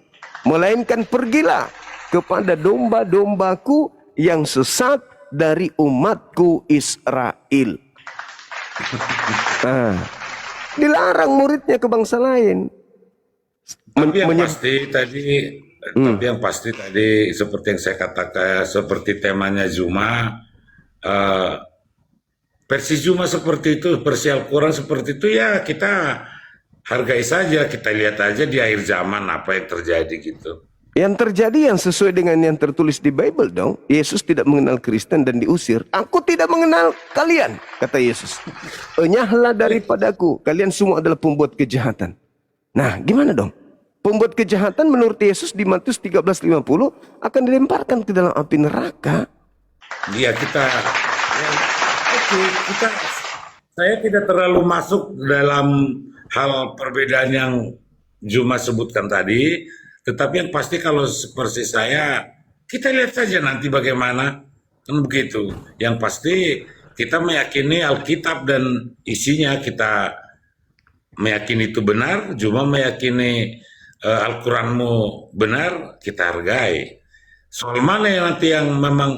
melainkan pergilah kepada domba-dombaku yang sesat dari umatku Israel. Nah, dilarang muridnya ke bangsa lain. tapi yang pasti tadi seperti yang saya katakan, seperti temanya Zuma, versi Zuma seperti itu, versi Al-Quran seperti itu, ya kita hargai saja, kita lihat aja di akhir zaman apa yang terjadi gitu. Yang terjadi yang sesuai dengan yang tertulis di Bible dong. Yesus tidak mengenal Kristen dan diusir. Aku tidak mengenal kalian, kata Yesus. Enyahlah daripadaku, kalian semua adalah pembuat kejahatan. Nah, gimana dong? Pembuat kejahatan menurut Yesus di Matius 13:50 akan dilemparkan ke dalam api neraka. Iya saya tidak terlalu masuk dalam hal perbedaan yang Zuma sebutkan tadi, tetapi yang pasti kalau seperti saya, kita lihat saja nanti bagaimana, kan begitu. Yang pasti kita meyakini Alkitab dan isinya, kita meyakini itu benar, Zuma meyakini Al-Quranmu benar, kita hargai. Soal mana yang nanti yang memang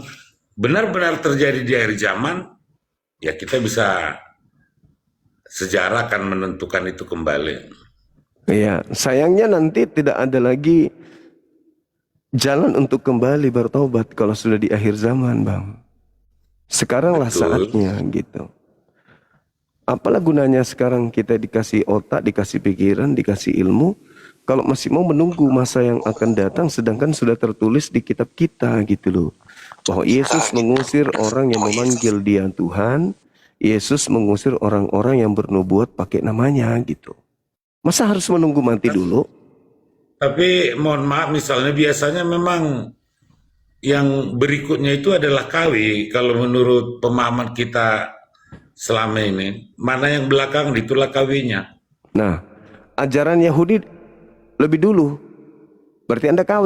benar-benar terjadi di akhir zaman, ya kita bisa, sejarah akan menentukan itu kembali. Iya, sayangnya nanti tidak ada lagi jalan untuk kembali bertobat kalau sudah di akhir zaman, Bang. Sekaranglah Betul. saatnya gitu. Apalah gunanya sekarang kita dikasih otak, dikasih pikiran, dikasih ilmu, kalau masih mau menunggu masa yang akan datang, sedangkan sudah tertulis di kitab kita gitu loh. Bahwa Yesus mengusir orang yang memanggil dia Tuhan, Yesus mengusir orang-orang yang bernubuat pakai namanya gitu. Masa harus menunggu mati dulu? Tapi mohon maaf, misalnya biasanya memang yang berikutnya itu adalah KW. Kalau menurut pemahaman kita selama ini, mana yang belakang itulah KW-nya. Nah, ajaran Yahudi lebih dulu. Berarti Anda KW.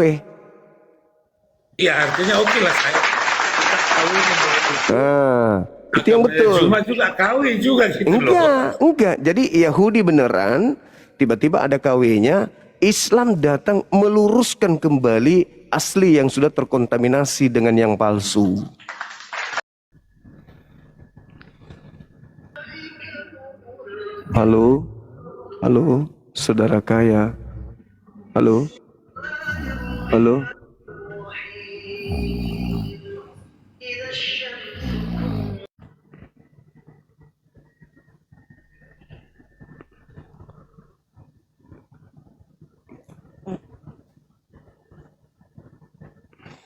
Iya, artinya oke lah saya. Kita KW menurut itu. Nah, itu yang betul. Cuma juga KW juga gitu loh. Enggak. Jadi Yahudi beneran, tiba-tiba ada KW-nya, Islam datang meluruskan kembali asli yang sudah terkontaminasi dengan yang palsu. Halo, halo, saudara kaya. Halo, halo.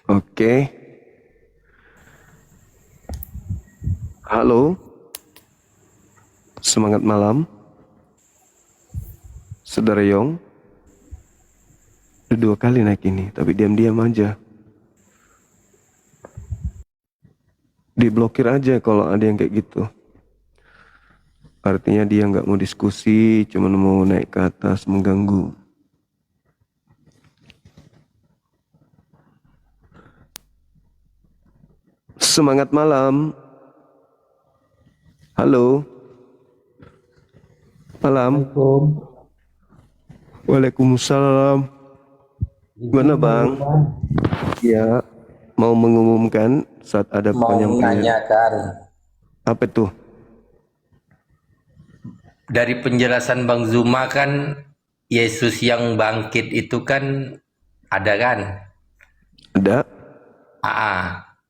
Oke. Halo. Semangat malam. Saudara Yong. Udah 2 kali naik ini, tapi diam-diam aja. Diblokir aja kalau ada yang kayak gitu. Artinya dia nggak mau diskusi, cuma mau naik ke atas mengganggu. Semangat malam. Halo. Malam. Waalaikumsalam. Gimana Bang? Ya, mau mengumumkan saat ada penyampaian. Menanyakan Apa tuh? dari penjelasan Bang Zuma kan Yesus yang bangkit itu kan ada kan? Ada.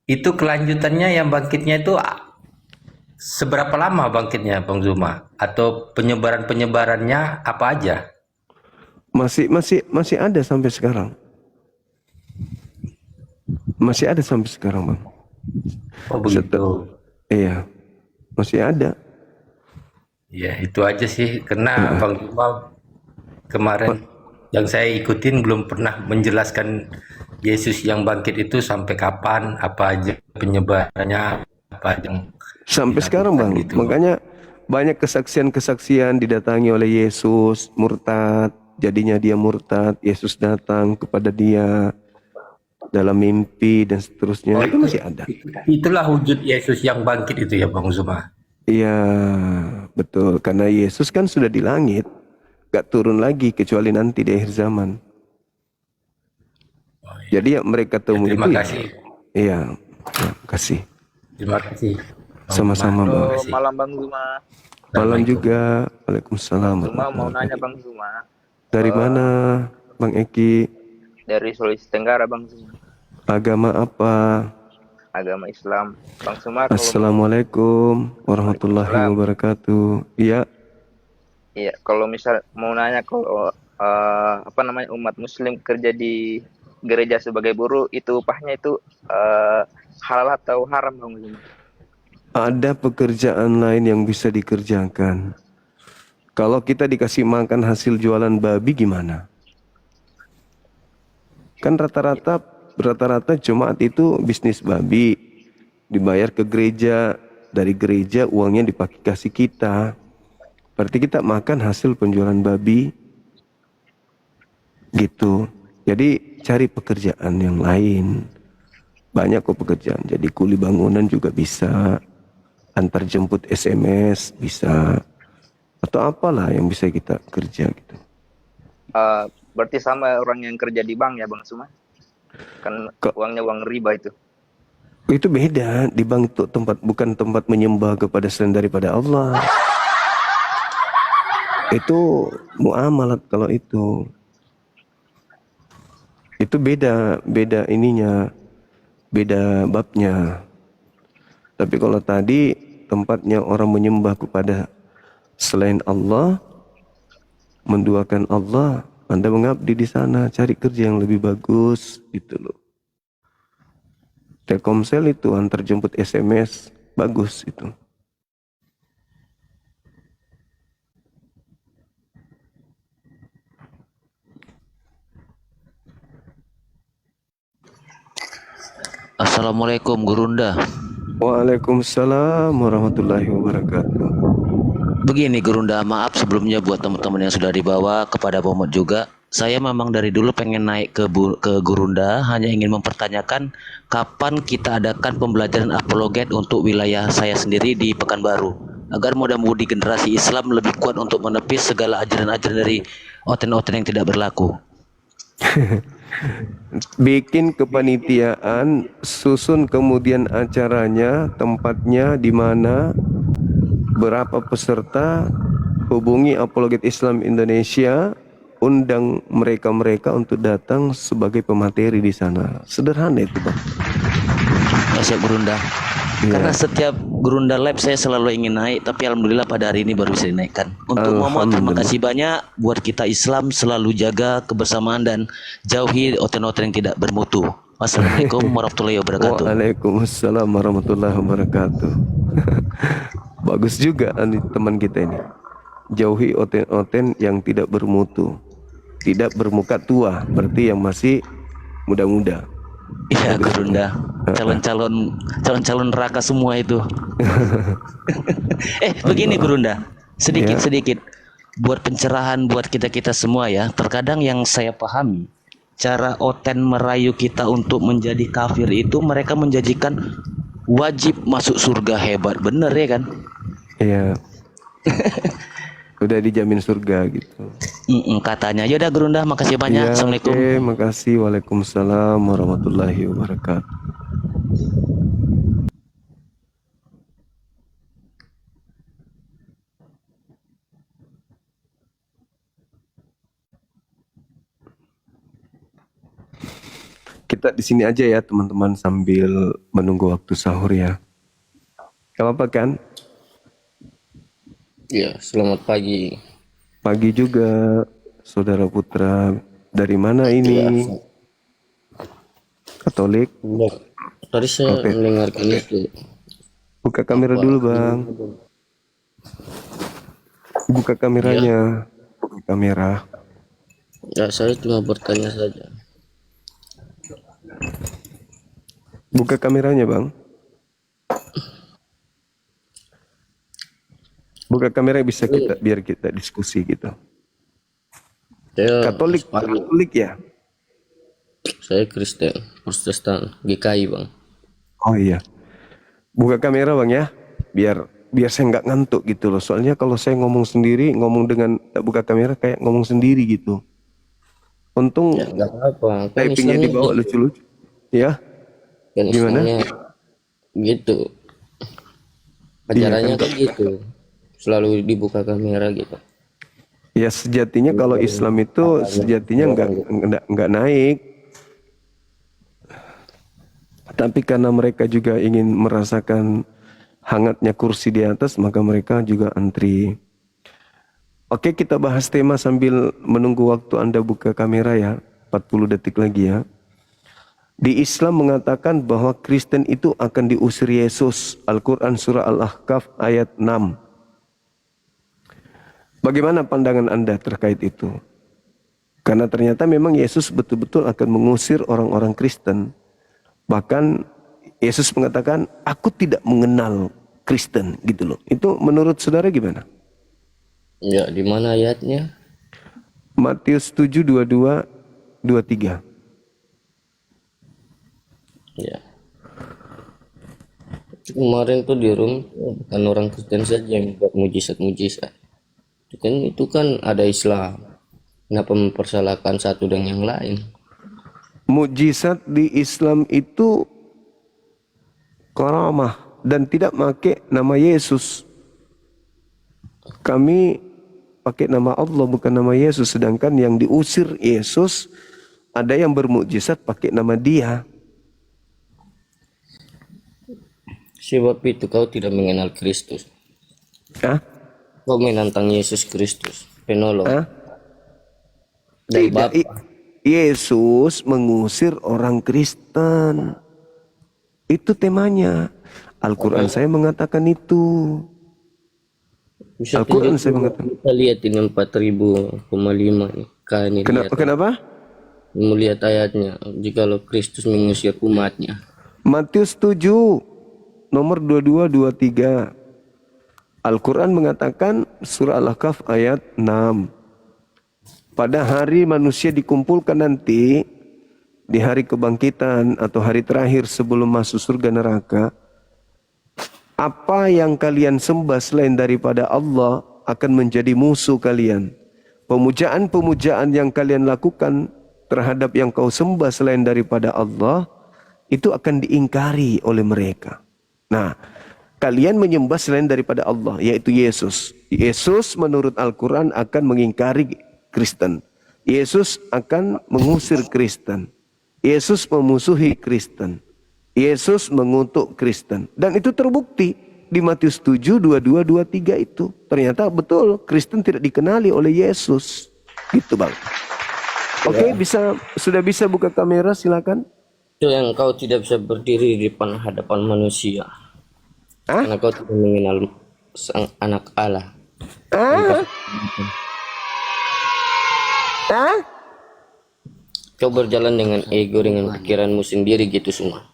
Itu kelanjutannya yang bangkitnya itu seberapa lama bangkitnya Bang Zuma? Atau penyebaran-penyebarannya apa aja? Masih ada sampai sekarang. Masih ada sampai sekarang, Bang. Oh begitu. Iya. Masih ada. Ya itu aja sih, karena Bang Juma kemarin yang saya ikutin belum pernah menjelaskan Yesus yang bangkit itu sampai kapan, apa aja penyebarannya, apa yang Sampai sekarang Bang, gitu. makanya banyak kesaksian-kesaksian didatangi oleh Yesus, murtad, jadinya dia murtad, Yesus datang kepada dia dalam mimpi dan seterusnya, itu masih ada. Itulah wujud Yesus yang bangkit itu ya Bang Zuma. Iya, betul, karena Yesus kan sudah di langit, gak turun lagi kecuali nanti di akhir zaman. Jadi ya mereka temui Terima itu kasih. ya, terima kasih. Terima kasih. Sama-sama Bang. Terima kasih. Malam Bang Zuma. Malam juga. Waalaikumsalam. Zuma mau nanya Bang Zuma. Dari mana Bang Eki? Dari Sulawesi Tenggara Bang Zuma. Agama apa? Agama Islam. Bang Zuma kalau Assalamualaikum warahmatullahi wabarakatuh. Iya. iya kalau misal mau nanya kalau umat Muslim kerja di gereja sebagai buruh itu upahnya itu halal atau haram Bang Zuma? Ada pekerjaan lain yang bisa dikerjakan. Kalau kita dikasih makan hasil jualan babi gimana? Kan rata-rata jemaat itu bisnis babi, dibayar ke gereja, dari gereja uangnya dipakai kasih kita. Berarti kita makan hasil penjualan babi, gitu. Jadi cari pekerjaan yang lain. Banyak kok pekerjaan. Jadi kuli bangunan juga bisa, antar jemput SMS bisa, atau apalah yang bisa kita kerja gitu. Berarti sama orang yang kerja di bank ya Bang Zuma? Kan uangnya uang riba itu. Itu beda, di bank itu bukan tempat menyembah kepada selain daripada Allah. Itu muamalat kalau itu. Itu beda ininya, beda babnya. Tapi kalau tadi tempatnya orang menyembah kepada selain Allah, menduakan Allah, Anda mengabdi di sana, cari kerja yang lebih bagus, gitu loh. Telkomsel itu antar jemput SMS, bagus itu. Assalamualaikum Gurunda. Waalaikumsalam warahmatullahi wabarakatuh. Begini Gurunda, maaf sebelumnya buat teman-teman yang sudah dibawa, kepada Muhammad juga. Saya memang dari dulu pengen naik ke Gurunda, hanya ingin mempertanyakan kapan kita adakan pembelajaran apologet untuk wilayah saya sendiri di Pekanbaru, agar mudah-mudi generasi Islam lebih kuat untuk menepis segala ajaran-ajaran dari oten-oten yang tidak berlaku. Bikin kepanitiaan, susun kemudian acaranya, tempatnya di mana, berapa peserta, hubungi Apologet Islam Indonesia, undang mereka untuk datang sebagai pemateri di sana. Sederhana itu Bang. Siap Gurunda. Karena setiap Gurunda Live saya selalu ingin naik, tapi alhamdulillah pada hari ini baru bisa dinaikkan. Untuk Muhammad, terima kasih banyak buat kita Islam, selalu jaga kebersamaan dan jauhi oten-oten yang tidak bermutu. Wassalamualaikum warahmatullahi wabarakatuh. Waalaikumsalam warahmatullahi wabarakatuh. Bagus juga teman kita ini. Jauhi oten-oten yang tidak bermutu, tidak bermuka tua, berarti yang masih muda-muda. Iya Gurunda, calon-calon neraka semua itu. Begini Gurunda, sedikit buat pencerahan buat kita semua ya. Terkadang yang saya pahami, cara oten merayu kita untuk menjadi kafir itu, mereka menjanjikan wajib masuk surga. Hebat bener ya kan? Iya. Udah dijamin surga gitu. Katanya. Yaudah Gurunda, makasih banyak. Ya, Assalamualaikum. Oke, makasih. Waalaikumsalam warahmatullahi wabarakatuh. Kita di sini aja ya teman-teman sambil menunggu waktu sahur ya. Gak apa-apa kan? Ya, selamat pagi. Pagi juga, Saudara Putra. Dari mana ini? Katolik? Tadi saya mendengarkan itu. Buka kamera dulu Bang. Buka kameranya. Buka kamera. Ya, saya cuma bertanya saja. Buka kameranya, Bang. Buka kamera bisa kita biar kita diskusi gitu. Saya Katolik ya? Saya Kristen, Protestan, GKI bang. Oh iya. Buka kamera bang ya, biar saya nggak ngantuk gitu loh. Soalnya kalau saya ngomong sendiri, ngomong dengan tak buka kamera kayak ngomong sendiri gitu. Untung Ya nggak apa-apa. Kan typingnya Islamnya dibawa gitu. lucu-lucu. Ya, Kan gimana? Islamnya gitu. Ajarannya Iya kan? kan gitu. Selalu dibuka kamera gitu. Ya sejatinya kalau Islam itu sejatinya nggak naik. Tapi karena mereka juga ingin merasakan hangatnya kursi di atas, maka mereka juga antri. Oke, kita bahas tema sambil menunggu waktu Anda buka kamera ya. 40 detik lagi ya. Di Islam mengatakan bahwa Kristen itu akan diusir Yesus. Al-Quran surah Al-Ahqaf ayat 6. Bagaimana pandangan Anda terkait itu? Karena ternyata memang Yesus betul-betul akan mengusir orang-orang Kristen. Bahkan Yesus mengatakan, aku tidak mengenal Kristen gitu loh. Itu menurut saudara gimana? Ya, di mana ayatnya? Matius 7, 22, 23. Ya. Kemarin tuh di room bukan orang Kristen saja yang buat mujizat-mujizat. Itu kan ada Islam. Kenapa mempersalahkan satu dengan yang lain? Mujizat di Islam itu karamah dan tidak pakai nama Yesus. Kami pakai nama Allah bukan nama Yesus. Sedangkan yang diusir Yesus ada yang bermukjizat pakai nama Dia. Sebab itu kau tidak mengenal Kristus. Hah? Kau menantang Yesus Kristus, penolong. Hah? Dan Tidak, Bapa. Yesus mengusir orang Kristen. Itu temanya. Al-Quran saya mengatakan itu. Bisa Al-Quran tunjuk saya juga. mengatakan. Kita lihat ini 4.500 nih. Kan ini lihat. Kenapa? Melihat ayatnya. Jikalau Kristus mengusir umatnya. Matius 7 nomor 22 23. Al-Quran mengatakan surah Al-Kahf ayat 6. Pada hari manusia dikumpulkan nanti, di hari kebangkitan atau hari terakhir sebelum masuk surga neraka, apa yang kalian sembah selain daripada Allah akan menjadi musuh kalian. Pemujaan-pemujaan yang kalian lakukan terhadap yang kau sembah selain daripada Allah, itu akan diingkari oleh mereka. Nah, kalian menyembah selain daripada Allah, yaitu Yesus. Yesus menurut Al-Quran akan mengingkari Kristen. Yesus akan mengusir Kristen. Yesus memusuhi Kristen. Yesus mengutuk Kristen. Dan itu terbukti di Matius 7, 22, 23 itu. Ternyata betul, Kristen tidak dikenali oleh Yesus. Gitu bang. Oke, sudah bisa buka kamera, silakan. Itu yang kau tidak bisa berdiri di depan hadapan manusia. Karena kau tidak mengenal sang anak Allah. Kau berjalan dengan ego, dengan pikiranmu sendiri gitu semua.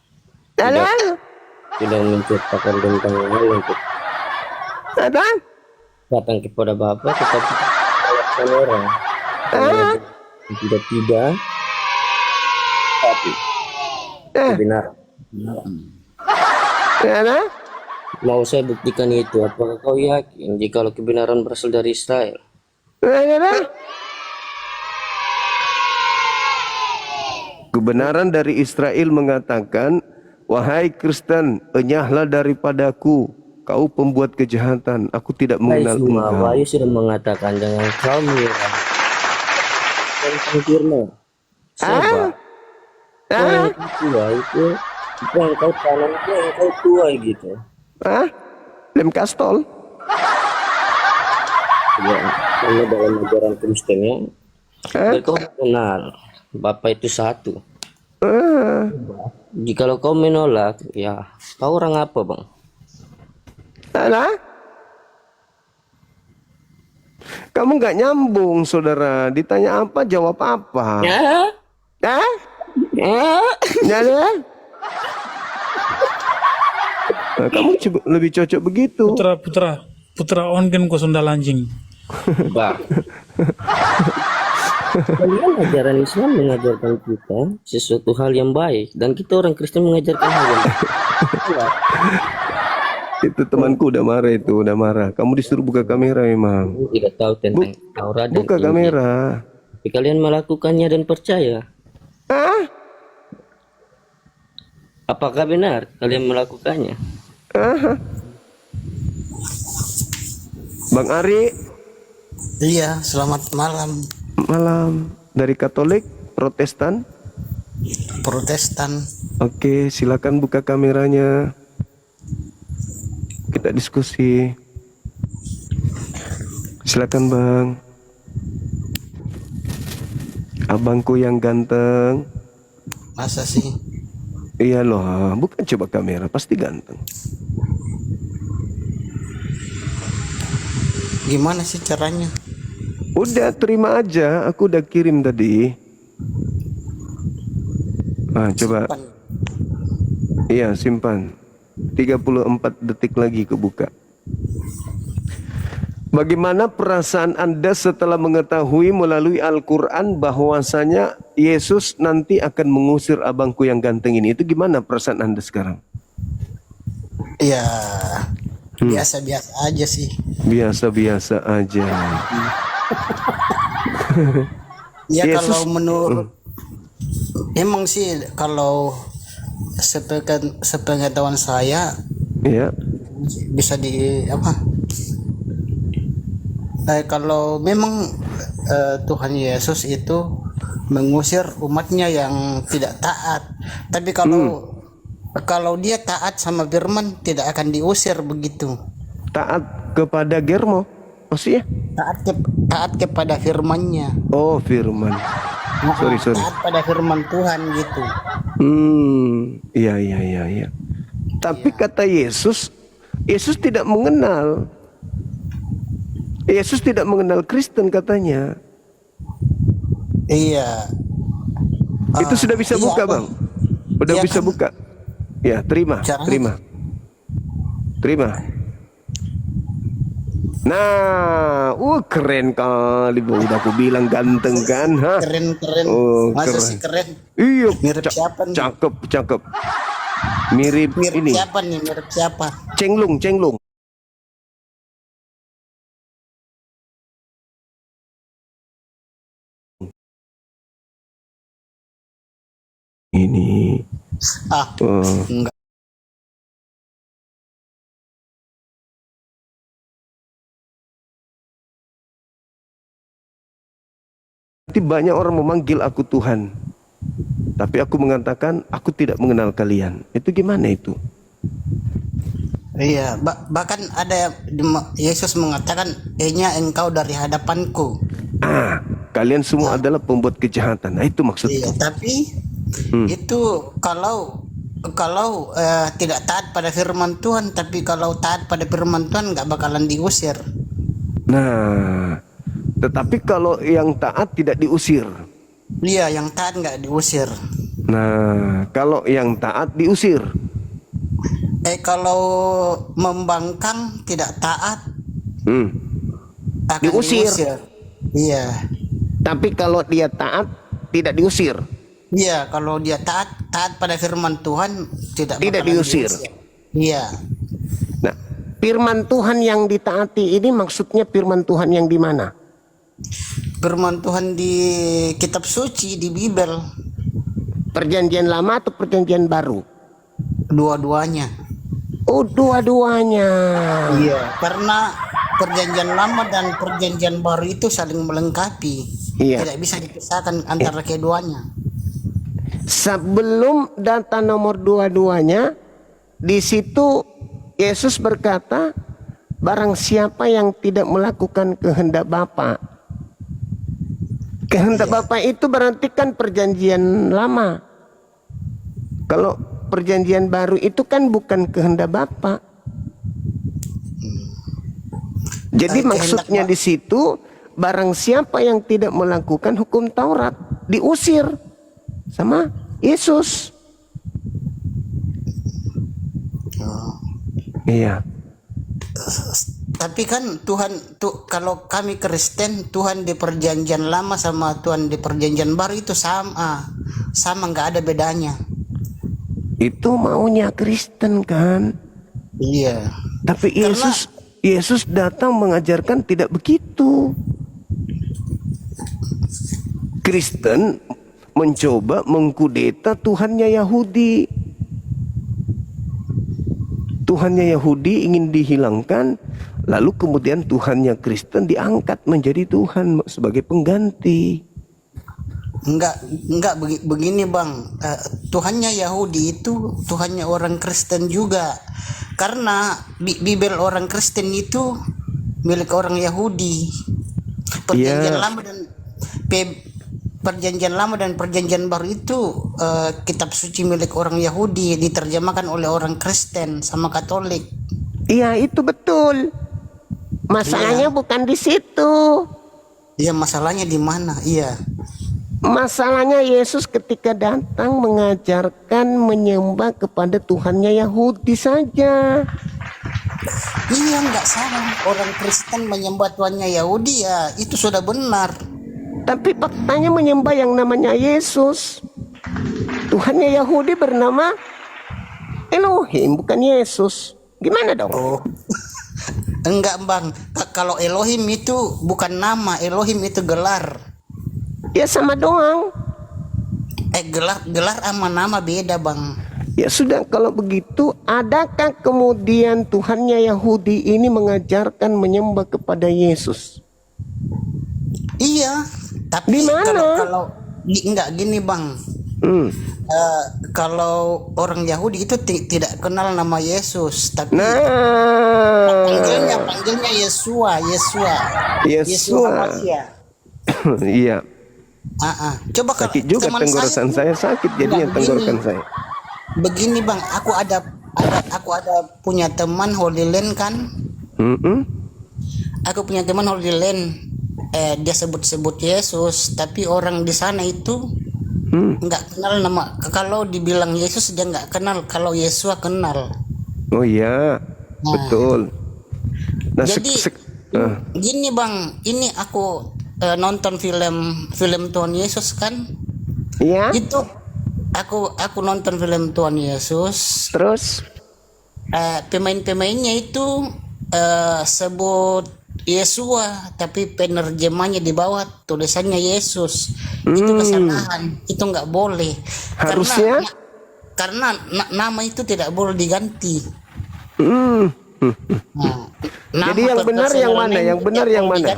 Tidak menciptakan tentang yang lain untuk datang kepada Bapa, tetapi menyalahkan orang. Tidak, tapi kebenaran. Mau saya buktikan itu. Apakah kau yakin jika kebenaran berasal dari Israel? Kebenaran dari Israel mengatakan, wahai Kristen, enyahlah daripadaku, kau pembuat kejahatan, aku tidak mengenal engkau. Wahyu sudah mengatakan jangan kau menyerah. Yang sempurna. Sebab kau yang tua itu yang kau tanam itu yang kau tua gitu. Lem kastol. Ya, karena dalam ajaran Kristennya, kau mengenal Bapa itu satu. Jikalau kau menolak, ya kau orang apa bang? Kamu nggak nyambung, saudara. Ditanya apa, jawab apa. Ya. Hah? Ya, ya? Nah, kamu lebih cocok begitu. Putra ongen ko sundal anjing. Bah. Kalian ajaran Islam mengajarkan kita sesuatu hal yang baik, dan kita orang Kristen mengajarkan hal yang baik. Itu temanku udah marah itu, udah marah. Kamu disuruh buka kamera memang. Tidak tahu tentang Taurat dan Buka Injil. kamera. Tapi kalian melakukannya dan percaya. Hah? Apakah benar kalian melakukannya? Hah? Bang Ari. Iya, selamat malam. Malam. Dari Katolik, Protestan? Protestan. Oke, silakan buka kameranya. Kita diskusi. Silakan Bang. Abangku yang ganteng. Masa sih? Iya loh, bukan coba kamera, pasti ganteng. Gimana sih caranya? Udah terima aja, aku udah kirim tadi. Coba. Iya, simpan. 34 detik lagi kebuka. Bagaimana perasaan Anda setelah mengetahui melalui Al-Quran bahwasanya Yesus nanti akan mengusir abangku yang ganteng ini? Itu gimana perasaan Anda sekarang? Ya, biasa-biasa aja sih. Biasa-biasa aja. Ya Yesus, kalau menurut emang sih kalau sepengetahuan saya ya bisa di apa? Kalau memang Tuhan Yesus itu mengusir umatnya yang tidak taat, tapi kalau dia taat sama firman tidak akan diusir begitu. Taat kepada Germo, maksudnya? Taat kepada firmannya. Oh, firman. Sorry. Taat pada firman Tuhan gitu. Iya. Tapi kata Yesus tidak mengenal. Yesus tidak mengenal Kristen katanya. Iya. Itu sudah bisa iya, buka, Bang. Udah iya bisa kan? buka. Ya, terima. Nah, keren kali, Bang. Udah aku bilang ganteng kan, ha? Keren. Masa keren. sih keren? Iya, Mirip siapa nih? cakep. Mirip ini. Siapa nih? Mirip siapa? Cenglung. Ini. Enggak. Banyak orang memanggil aku Tuhan, tapi aku mengatakan aku tidak mengenal kalian. Itu gimana itu? Iya, bahkan ada Yesus mengatakan, "Ehnya engkau dari hadapanku." Kalian semua adalah pembuat kejahatan. Nah, itu maksudku. Iya, tapi itu kalau tidak taat pada firman Tuhan, tapi kalau taat pada firman Tuhan nggak bakalan diusir. Nah, tetapi kalau yang taat tidak diusir. Iya, yang taat nggak diusir. Nah, kalau yang taat diusir. Kalau membangkang tidak taat, akan diusir. Iya. Tapi kalau dia taat tidak diusir. Iya, kalau dia taat pada firman Tuhan tidak diusir. Iya. Nah, firman Tuhan yang ditaati ini maksudnya firman Tuhan yang di mana? Firman Tuhan di kitab suci, di Bible. Perjanjian lama atau perjanjian baru? Dua-duanya. Oh, dua-duanya. Iya, karena perjanjian lama dan perjanjian baru itu saling melengkapi. Iya. Tidak bisa dipisahkan antara keduanya. Sebelum data nomor dua-duanya, di situ Yesus berkata, barang siapa yang tidak melakukan kehendak Bapa. Kehendak Bapa itu berarti kan perjanjian lama. Kalau perjanjian baru itu kan bukan kehendak Bapa. Jadi maksudnya di situ barang siapa yang tidak melakukan hukum Taurat diusir sama Yesus. Iya. Tapi kan Tuhan kalau kami Kristen, Tuhan di perjanjian lama sama Tuhan di perjanjian baru itu sama nggak ada bedanya. Itu maunya Kristen kan? Iya. Tapi Yesus datang mengajarkan tidak begitu. Kristen mencoba mengkudeta Tuhannya Yahudi. Tuhannya Yahudi ingin dihilangkan, lalu kemudian Tuhannya Kristen diangkat menjadi Tuhan sebagai pengganti. Enggak begini Bang. Tuhannya Yahudi itu Tuhannya orang Kristen juga. Karena Bibel orang Kristen itu milik orang Yahudi. Perjanjian Lama dan Perjanjian Baru itu kitab suci milik orang Yahudi, diterjemahkan oleh orang Kristen sama Katolik. Iya, itu betul. Masalahnya bukan di situ. Iya, masalahnya di mana? Iya. Masalahnya Yesus ketika datang mengajarkan menyembah kepada Tuhannya Yahudi saja. Iya, nggak salah. Orang Kristen menyembah Tuhannya Yahudi, ya itu sudah benar. Tapi faktanya menyembah yang namanya Yesus. Tuhannya Yahudi bernama Elohim, bukan Yesus. Gimana dong? Oh. Enggak Bang, kalau Elohim itu bukan nama, Elohim itu gelar. Ya sama doang. Gelar sama nama beda Bang. Ya sudah, kalau begitu adakah kemudian Tuhannya Yahudi ini mengajarkan menyembah kepada Yesus? Iya, tapi kalau enggak gini Bang. Kalau orang Yahudi itu tidak kenal nama Yesus, tapi panggilnya Yesua. Iya. Coba sakit juga tenggorokan saya sakit jadinya tenggorokan saya. Begini Bang, aku ada punya teman Holy Land kan. Aku punya teman Holy Land. Dia sebut Yesus, tapi orang di sana itu nggak kenal nama. Kalau dibilang Yesus dia nggak kenal, kalau Yesua kenal. Oh iya, betul. Nah, jadi gini Bang, ini aku nonton film Tuhan Yesus kan. Iya. Itu aku nonton film Tuhan Yesus. Terus pemain-pemainnya itu sebut Yesua, tapi penerjemahnya di bawah tulisannya Yesus. Itu kesalahan, itu nggak boleh. Harusnya karena nama itu tidak boleh diganti. Jadi yang benar yang mana? Yang benar yang mana?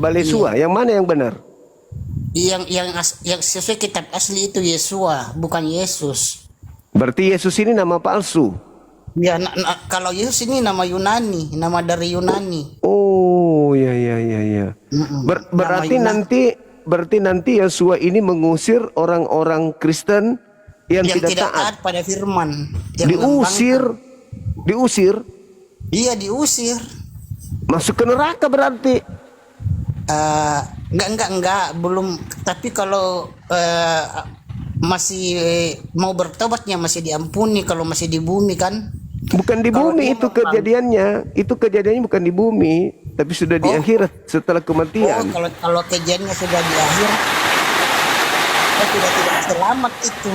Balesua, yang mana yang benar? Yang sesuai kitab asli itu Yesua, bukan Yesus. Berarti Yesus ini nama palsu. Ya, kalau Yesus ini nama Yunani, nama dari Yunani. Oh, ya. Berarti nanti Yesua ini mengusir orang-orang Kristen yang tidak taat pada firman. Diusir. Iya, diusir. Masuk ke neraka berarti. Enggak, belum. Tapi kalau masih mau bertobatnya masih diampuni kalau masih di bumi kan. Bukan di bumi itu kejadiannya. Itu kejadiannya bukan di bumi, tapi sudah di akhirat setelah kematian. Kalau kejadiannya sudah di akhirat, sudah tidak selamat itu.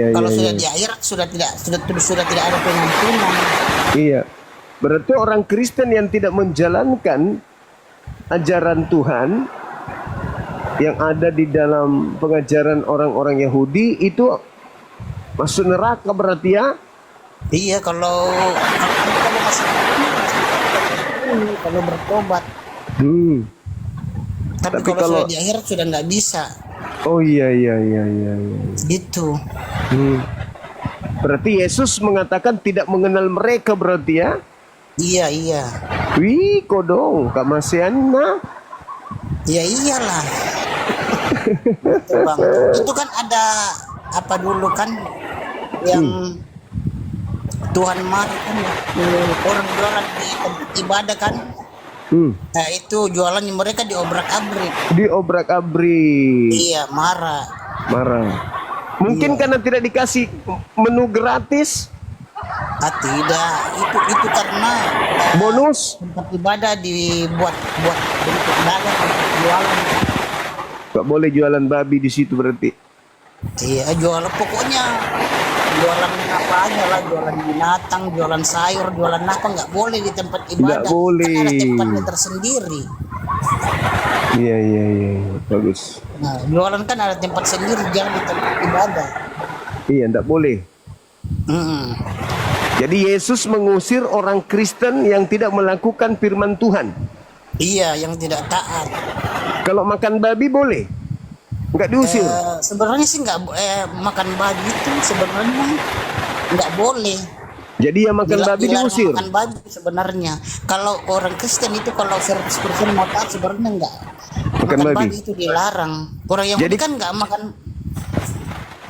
Kalau sudah di akhirat sudah tidak ada pengampunan. Iya. Berarti orang Kristen yang tidak menjalankan ajaran Tuhan yang ada di dalam pengajaran orang-orang Yahudi itu masuk neraka berarti ya? Iya, kalau kalau bertobat. Tapi kalau sudah di akhirat sudah nggak bisa. Oh iya. Gitu. Berarti Yesus mengatakan tidak mengenal mereka berarti ya? Iya. Wih, kodong, Kak Masiana. Ya iyalah. Itu Bang. Itu kan ada apa dulu kan yang Tuhan marah kan orang jualan di tempat ibadah kan. Nah, itu jualannya mereka diobrak-abrik. Diobrak-abrik. Iya, marah. Mungkin karena tidak dikasih menu gratis. Tidak, itu karena bonus tempat ibadah dibuat bentuk dagang untuk jualan. Gak boleh jualan babi di situ berarti. Iya, jualan pokoknya jualan apa aja lah, jualan binatang, jualan sayur, jualan apa, nggak boleh di tempat ibadah. Nggak boleh. Kan ada tempatnya tersendiri. Iya, bagus. Nah, jualan kan ada tempat sendiri, jangan di tempat ibadah. Iya, nggak boleh. Jadi Yesus mengusir orang Kristen yang tidak melakukan firman Tuhan. Iya, yang tidak taat. Kalau makan babi boleh? Nggak diusir? Sebenarnya sih nggak makan babi itu sebenarnya nggak boleh. Jadi yang makan babi diusir? Makan babi sebenarnya. Kalau orang Kristen itu kalau 100% mau taat sebenarnya nggak. Makan babi itu dilarang. Orang Yahudi kan nggak makan.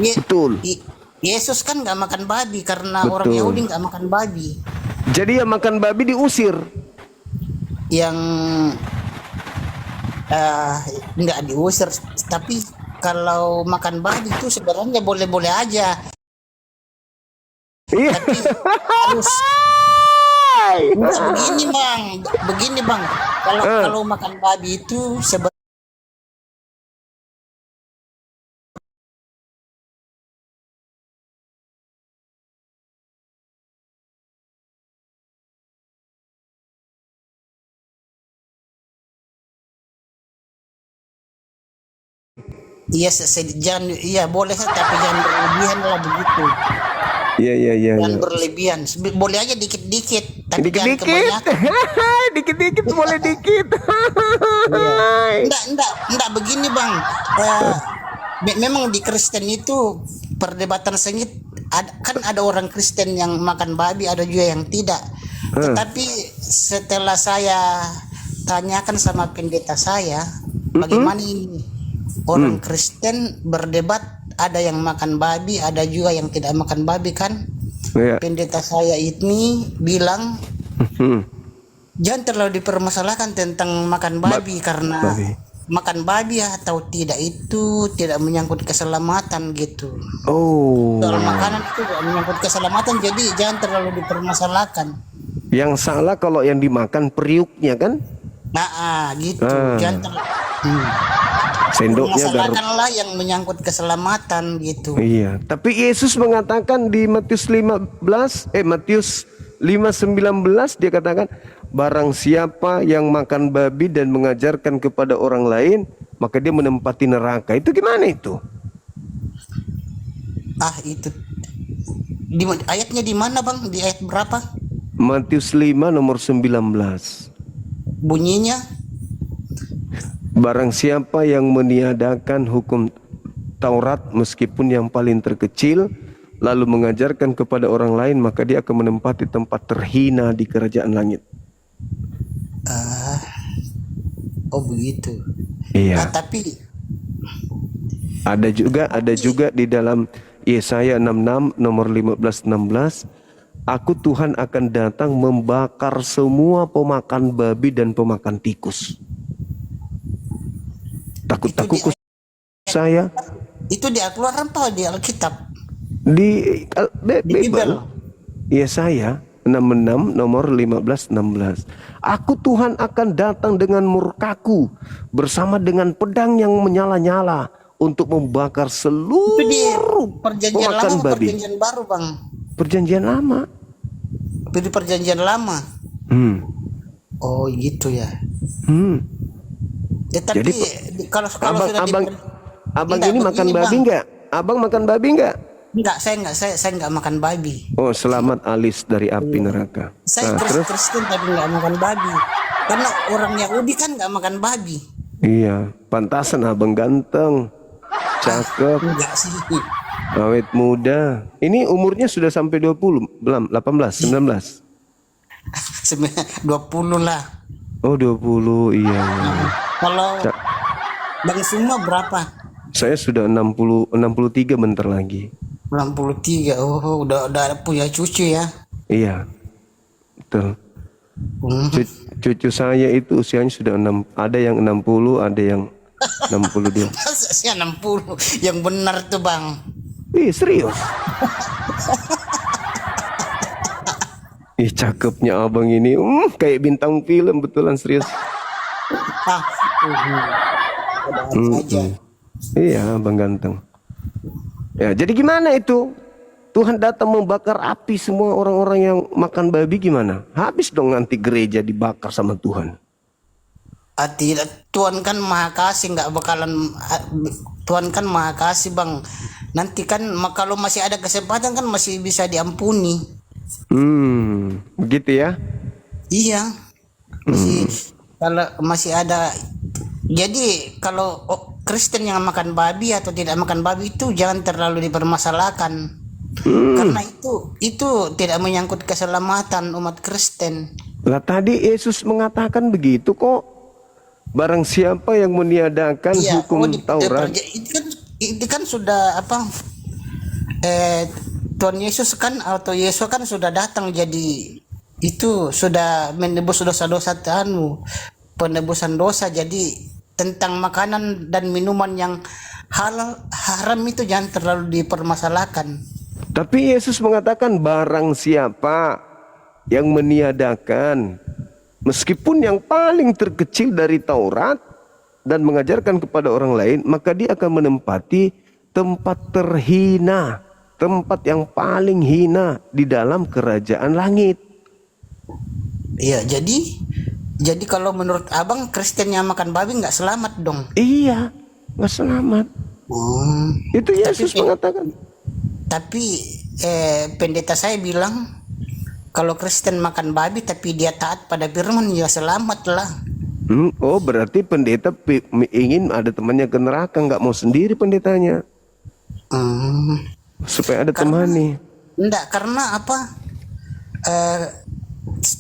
Betul. Yesus kan nggak makan babi karena orang Yahudi nggak makan babi. Jadi yang makan babi diusir? Yang nggak diusir, tapi kalau makan babi itu sebenarnya boleh-boleh aja. Iya. Tapi harus begini bang. Kalau makan babi itu sebenarnya iya boleh tapi jangan berlebihan lah begitu. Iya. Jangan berlebihan. Boleh aja dikit-dikit, tapi jangan kebanyakan. Dikit-dikit boleh dikit. Enggak begini bang. Memang di Kristen itu perdebatan sengit. Kan ada orang Kristen yang makan babi, ada juga yang tidak. Tetapi setelah saya tanyakan sama pendeta saya, bagaimana ini? Orang Kristen berdebat, ada yang makan babi, ada juga yang tidak makan babi kan? Pendeta saya ini bilang jangan terlalu dipermasalahkan tentang makan babi karena makan babi atau tidak itu tidak menyangkut keselamatan gitu. Soal makanan itu tidak menyangkut keselamatan, jadi jangan terlalu dipermasalahkan. Yang salah kalau yang dimakan periuknya kan? Gitu. Jangan sendoknya masalahkanlah yang menyangkut keselamatan gitu. Iya, tapi Yesus mengatakan di Matius 5:19 dia katakan, barang siapa yang makan babi dan mengajarkan kepada orang lain, maka dia menempati neraka. Itu gimana itu? Itu ayatnya di mana bang? Di ayat berapa? Matius 5 nomor 19. Bunyinya? Barang siapa yang meniadakan hukum Taurat meskipun yang paling terkecil, lalu mengajarkan kepada orang lain, maka dia akan menempati tempat terhina di kerajaan langit. Begitu. Iya. Tapi ada juga di dalam Yesaya 66 nomor 15-16, aku Tuhan akan datang membakar semua pemakan babi dan pemakan tikus. Takut-takut saya. Itu di Al-Quran apa di Alkitab? Di Bible. Yesaya 66 nomor 15-16. Aku Tuhan akan datang dengan murkaku bersama dengan pedang yang menyala-nyala untuk membakar seluruh perjanjian pemakan lama, babi. perjanjian baru bang. Perjanjian lama. Di perjanjian lama. Gitu ya. Ya, tapi jadi kalau abang ini makan babi enggak? Abang makan babi enggak? Enggak, saya enggak makan babi. Selamat alis dari api neraka. Saya Kristen tapi enggak makan babi. Karena orang Yahudi kan enggak makan babi. Iya, pantasan abang ganteng, cakep, enggak sih. awet muda. Ini umurnya sudah sampai 20 belum? 18, 19? 20 lah. 20, iya. Kalau Bang Suma berapa? Saya sudah 63 bentar lagi. 63, udah punya cucu ya? Iya, betul. Cucu saya itu usianya sudah ada yang 60, ada yang 62. Masa sih 60? Yang benar tuh bang. Ih serius. Ih cakepnya abang ini, kayak bintang film betulan serius. Iya abang ganteng. Ya jadi gimana itu? Tuhan datang membakar api semua orang-orang yang makan babi gimana? Habis dong nanti gereja dibakar sama Tuhan. Tidak, Tuhan kan maha kasih, nggak bakalan. Tuhan kan maha kasih bang. Nanti kan kalau masih ada kesempatan kan masih bisa diampuni. Begitu ya? Iya. Kalau masih ada. Jadi kalau Kristen yang makan babi atau tidak makan babi itu jangan terlalu dipermasalahkan. Karena itu tidak menyangkut keselamatan umat Kristen. Lah tadi Yesus mengatakan begitu kok. Barang siapa yang meniadakan hukum Taurat. Itu kan sudah apa? Tuhan Yesus kan atau Yesus kan sudah datang jadi itu sudah menebus dosa-dosa penebusan dosa. Jadi tentang makanan dan minuman yang halal haram itu jangan terlalu dipermasalahkan. Tapi Yesus mengatakan barang siapa yang meniadakan meskipun yang paling terkecil dari Taurat dan mengajarkan kepada orang lain, maka dia akan menempati tempat terhina, tempat yang paling hina di dalam kerajaan langit. Iya, jadi kalau menurut abang Kristen yang makan babi nggak selamat dong? Iya, nggak selamat. Itu Yesus mengatakan. Tapi pendeta saya bilang kalau Kristen makan babi tapi dia taat pada firman ya selamat lah. Oh berarti pendeta ingin ada temannya ke neraka, nggak mau sendiri pendetanya. Supaya ada temani. Enggak, karena apa?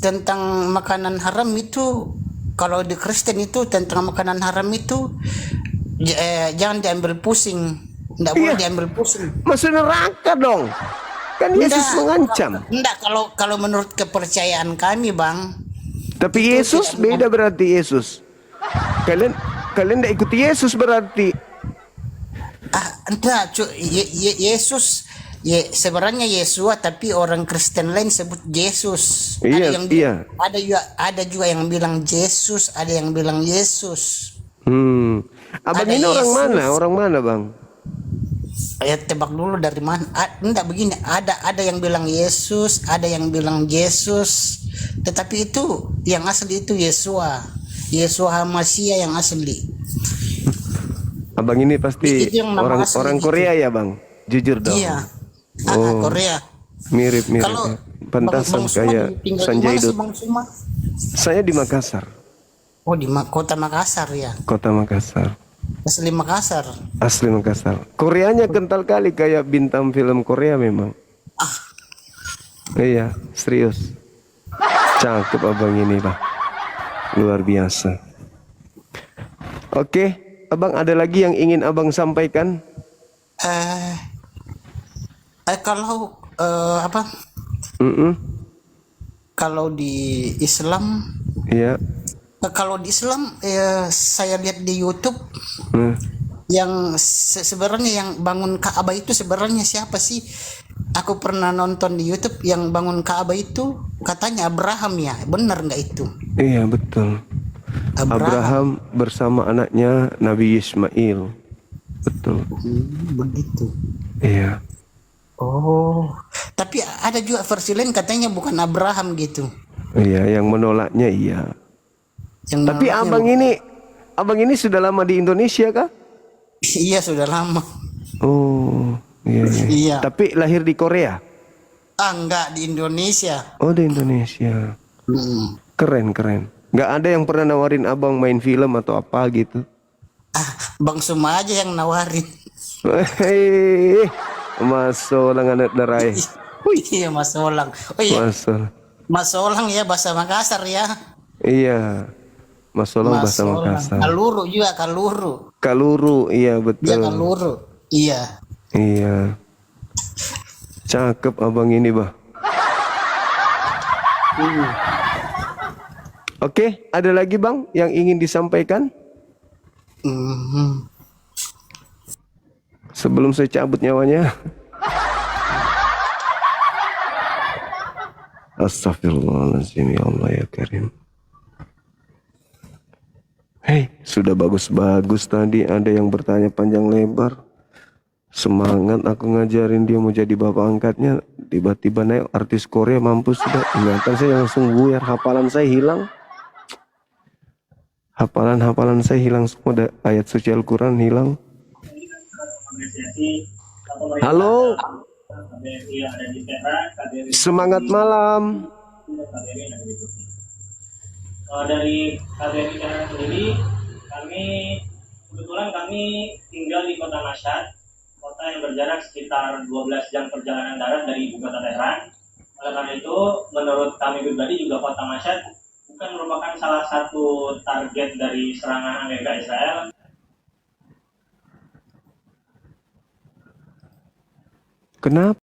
Tentang makanan haram itu, kalau di Kristen itu tentang makanan haram itu jangan diambil pusing. Enggak boleh diambil pusing. Masuk neraka dong. Kan Yesus mengancam. Enggak, kalau menurut kepercayaan kami, Bang. Tapi Yesus beda berarti Yesus. Kalian enggak ikuti Yesus berarti. Enggak, Yesus sebenarnya Yesua, tapi orang Kristen lain sebut Yesus. Iya, ada juga yang bilang Yesus, ada yang bilang Yesus. Abang ini orang mana? Orang mana, Bang? Tebak dulu dari mana? Enggak begini, ada yang bilang Yesus, ada yang bilang Yesus. Tetapi itu yang asli itu Yesua. Yesua Hamasya yang asli. Abang ini pasti orang Korea ya, Bang? Jujur dong. Iya. Korea. Mirip. Pantasan kayak Sanjay Dut. Saya di Makassar. Oh, di kota Makassar ya. Kota Makassar. Asli Makassar. Asli Makassar. Koreanya kental kali kayak bintang film Korea memang. Iya, serius. Cakep abang ini, Bang. Luar biasa. Oke, abang ada lagi yang ingin abang sampaikan? Kalau apa? Kalau di Islam, iya. Kalau di Islam, saya lihat di YouTube, yang sebenarnya yang bangun Ka'bah itu sebenarnya siapa sih? Aku pernah nonton di YouTube yang bangun Ka'bah itu katanya Abraham ya, benar nggak itu? Iya betul. Abraham bersama anaknya Nabi Ismail, betul. Begitu. Iya. Oh, tapi ada juga versi lain katanya bukan Abraham gitu. Iya, yang menolaknya iya. Tapi abang ini sudah lama di Indonesia kah? Iya sudah lama. Oh iya. Tapi lahir di Korea? Enggak, di Indonesia. Oh di Indonesia. Keren. Nggak ada yang pernah nawarin abang main film atau apa gitu? Bang Suma aja yang nawarin. Mas Solang anak darai. Iya Mas Solang. Oh iya. Mas Solang ya bahasa Makassar ya. Iya. Mas Solang bahasa Makassar. Kaluru juga, Kaluru, iya betul. Iya Kaluru, iya. Iya. Cakep abang ini, Bah. Oke, ada lagi Bang yang ingin disampaikan? Sebelum saya cabut nyawanya. Astagfirullahaladzim, ya Allah ya Karim. Hei, sudah bagus-bagus tadi, ada yang bertanya panjang lebar. Semangat aku ngajarin dia mau jadi bapak angkatnya, tiba-tiba naik artis Korea, mampus sudah. Ingatan saya langsung buyar, hafalan saya hilang. Hafalan saya hilang semua, ayat suci Al-Quran hilang. Halo. Semangat malam. Dari KBRI Tangerang sendiri, kebetulan kami tinggal di Kota Mashhad, kota yang berjarak sekitar 12 jam perjalanan darat dari ibu kota Teheran. Oleh karena itu, menurut kami pribadi juga Kota Mashhad bukan merupakan salah satu target dari serangan Amerika Israel. Kenapa?